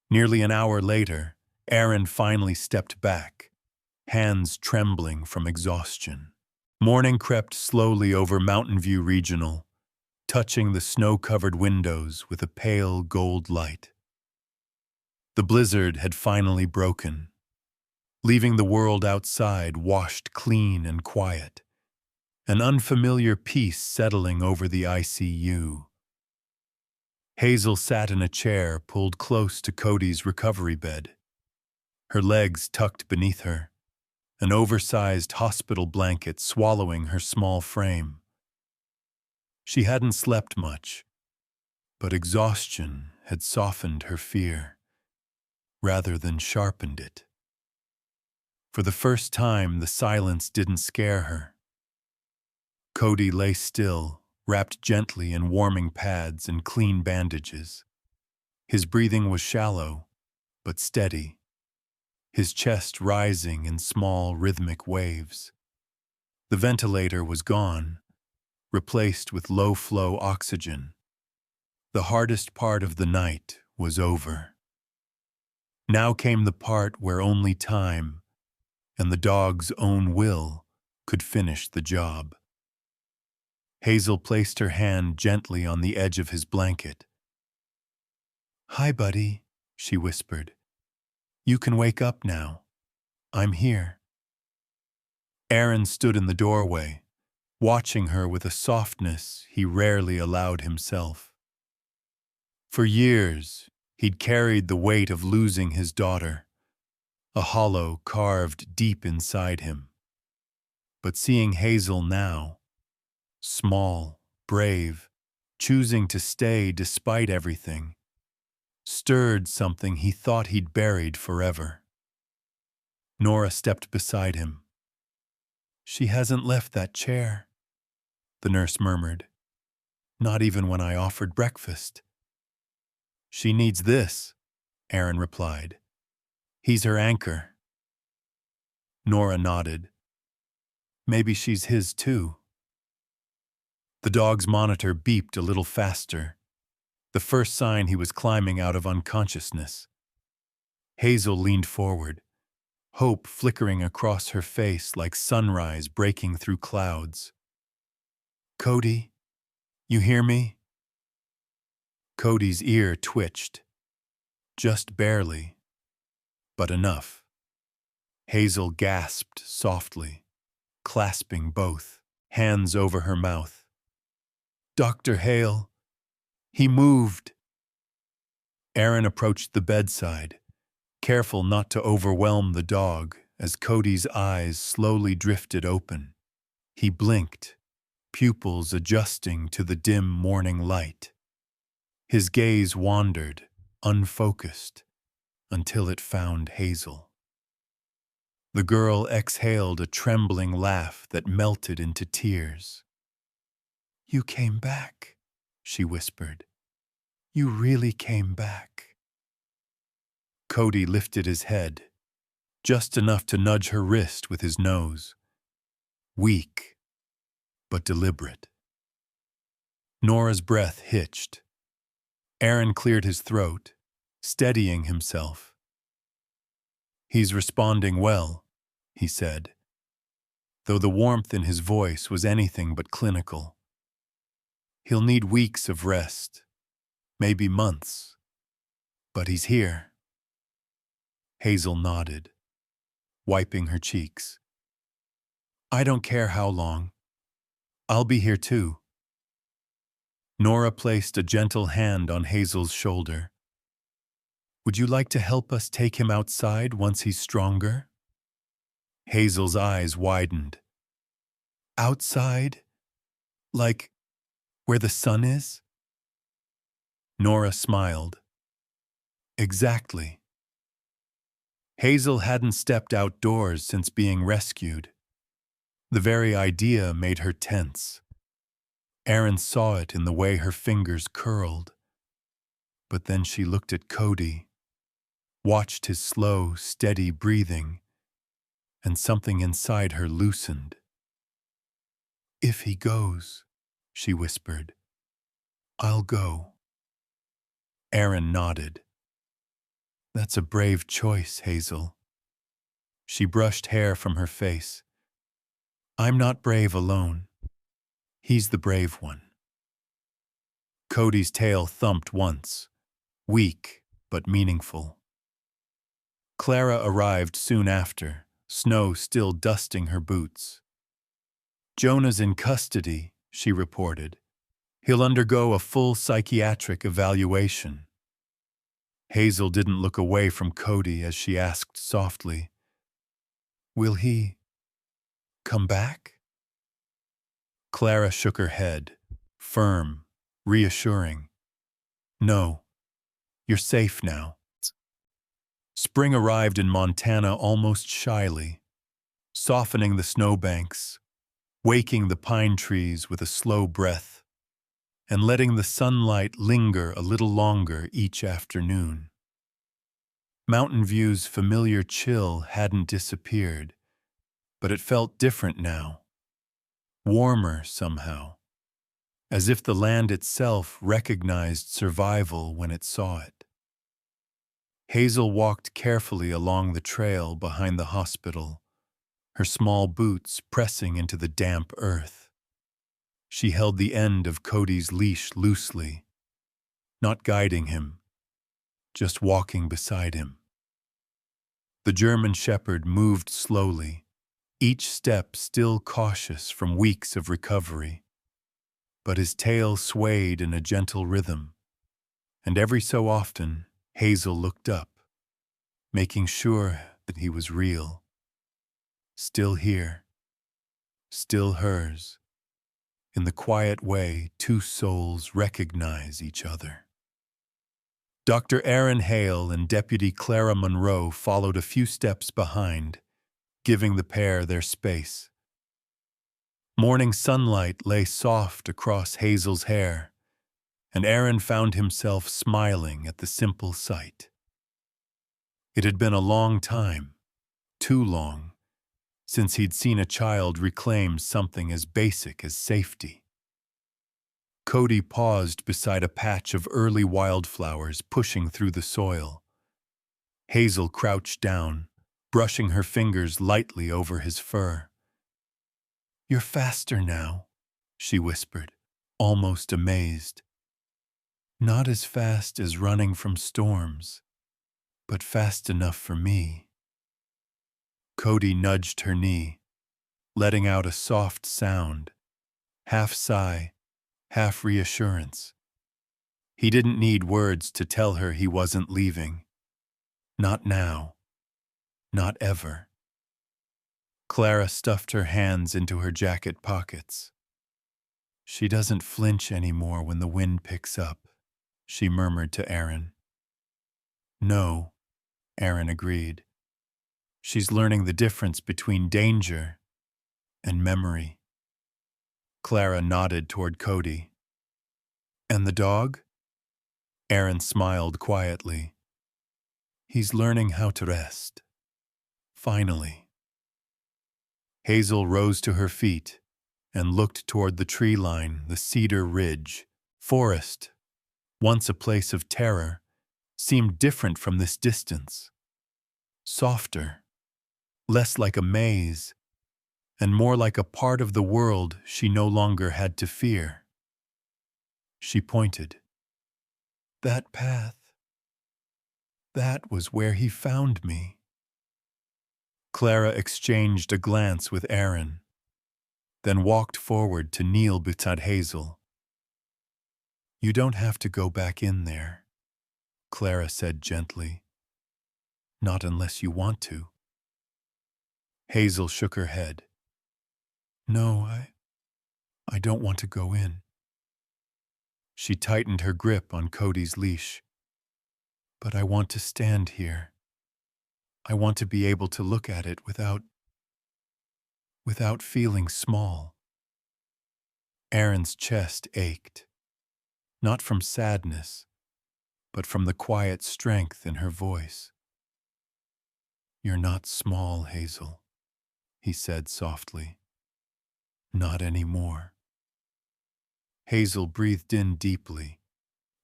Nearly an hour later, Aaron finally stepped back, hands trembling from exhaustion. Morning crept slowly over Mountain View Regional, touching the snow-covered windows with a pale gold light. The blizzard had finally broken, leaving the world outside washed clean and quiet, an unfamiliar peace settling over the ICU. Hazel sat in a chair pulled close to Cody's recovery bed, her legs tucked beneath her, an oversized hospital blanket swallowing her small frame. She hadn't slept much, but exhaustion had softened her fear, rather than sharpened it. For the first time, the silence didn't scare her. Cody lay still, wrapped gently in warming pads and clean bandages. His breathing was shallow, but steady, his chest rising in small rhythmic waves. The ventilator was gone, replaced with low-flow oxygen. The hardest part of the night was over. Now came the part where only time and the dog's own will could finish the job. Hazel placed her hand gently on the edge of his blanket. "Hi, buddy," she whispered. "You can wake up now. I'm here." Aaron stood in the doorway, watching her with a softness he rarely allowed himself. For years, he'd carried the weight of losing his daughter, a hollow carved deep inside him. But seeing Hazel now, small, brave, choosing to stay despite everything, stirred something he thought he'd buried forever. Nora stepped beside him. "She hasn't left that chair," the nurse murmured. "Not even when I offered breakfast." "She needs this," Aaron replied. "He's her anchor." Nora nodded. "Maybe she's his too." The dog's monitor beeped a little faster, the first sign he was climbing out of unconsciousness. Hazel leaned forward, hope flickering across her face like sunrise breaking through clouds. "Cody, you hear me?" Cody's ear twitched. Just barely, but enough. Hazel gasped softly, clasping both hands over her mouth. "Dr. Hale, he moved." Aaron approached the bedside, careful not to overwhelm the dog as Cody's eyes slowly drifted open. He blinked, pupils adjusting to the dim morning light. His gaze wandered, unfocused, until it found Hazel. The girl exhaled a trembling laugh that melted into tears. "You came back," she whispered. "You really came back." Cody lifted his head, just enough to nudge her wrist with his nose. Weak, but deliberate. Nora's breath hitched. Aaron cleared his throat, steadying himself. "He's responding well," he said, though the warmth in his voice was anything but clinical. "He'll need weeks of rest, maybe months, but he's here." Hazel nodded, wiping her cheeks. "I don't care how long. I'll be here too." Nora placed a gentle hand on Hazel's shoulder. "Would you like to help us take him outside once he's stronger?" Hazel's eyes widened. "Outside? Like where the sun is?" Nora smiled. "Exactly." Hazel hadn't stepped outdoors since being rescued. The very idea made her tense. Aaron saw it in the way her fingers curled. But then she looked at Cody, watched his slow, steady breathing, and something inside her loosened. "If he goes," she whispered, "I'll go." Aaron nodded. "That's a brave choice, Hazel." She brushed hair from her face. "I'm not brave alone. He's the brave one." Cody's tail thumped once, weak but meaningful. Clara arrived soon after, snow still dusting her boots. "Jonah's in custody," she reported. "He'll undergo a full psychiatric evaluation." Hazel didn't look away from Cody as she asked softly, "Will he come back?" Clara shook her head, firm, reassuring. "No, you're safe now." Spring arrived in Montana almost shyly, softening the snowbanks, waking the pine trees with a slow breath, and letting the sunlight linger a little longer each afternoon. Mountain View's familiar chill hadn't disappeared, but it felt different now, warmer somehow, as if the land itself recognized survival when it saw it. Hazel walked carefully along the trail behind the hospital, her small boots pressing into the damp earth. She held the end of Cody's leash loosely, not guiding him, just walking beside him. The German shepherd moved slowly, each step still cautious from weeks of recovery. But his tail swayed in a gentle rhythm, and every so often Hazel looked up, making sure that he was real. Still here, still hers. In the quiet way two souls recognize each other. Dr. Aaron Hale and Deputy Clara Monroe followed a few steps behind, giving the pair their space. Morning sunlight lay soft across Hazel's hair, and Aaron found himself smiling at the simple sight. It had been a long time, too long, since he'd seen a child reclaim something as basic as safety. Cody paused beside a patch of early wildflowers pushing through the soil. Hazel crouched down, brushing her fingers lightly over his fur. "You're faster now," she whispered, almost amazed. "Not as fast as running from storms, but fast enough for me." Cody nudged her knee, letting out a soft sound, half sigh, half reassurance. He didn't need words to tell her he wasn't leaving. Not now. Not ever. Clara stuffed her hands into her jacket pockets. "She doesn't flinch anymore when the wind picks up," she murmured to Aaron. "No," Aaron agreed. "She's learning the difference between danger and memory." Clara nodded toward Cody. "And the dog?" Aaron smiled quietly. "He's learning how to rest. Finally." Hazel rose to her feet and looked toward the tree line, the cedar ridge. Forest, once a place of terror, seemed different from this distance. Softer, less like a maze, and more like a part of the world she no longer had to fear. She pointed. "That path. That was where he found me." Clara exchanged a glance with Aaron, then walked forward to kneel beside Hazel. "You don't have to go back in there," Clara said gently. "Not unless you want to." Hazel shook her head. "No, I don't want to go in." She tightened her grip on Cody's leash. "But I want to stand here. I want to be able to look at it without feeling small." Aaron's chest ached, not from sadness, but from the quiet strength in her voice. "You're not small, Hazel," he said softly. "Not anymore." Hazel breathed in deeply,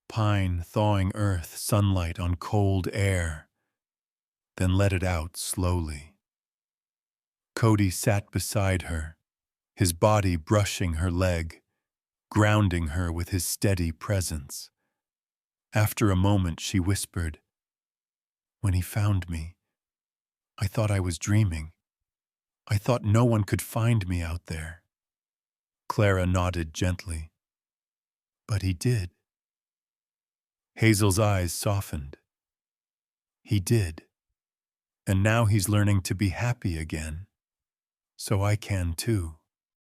pine thawing earth, sunlight on cold air, then let it out slowly. Cody sat beside her, his body brushing her leg, grounding her with his steady presence. After a moment, she whispered, "When he found me, I thought I was dreaming. I thought no one could find me out there." Clara nodded gently. "But he did." Hazel's eyes softened. "He did. And now he's learning to be happy again. So I can too."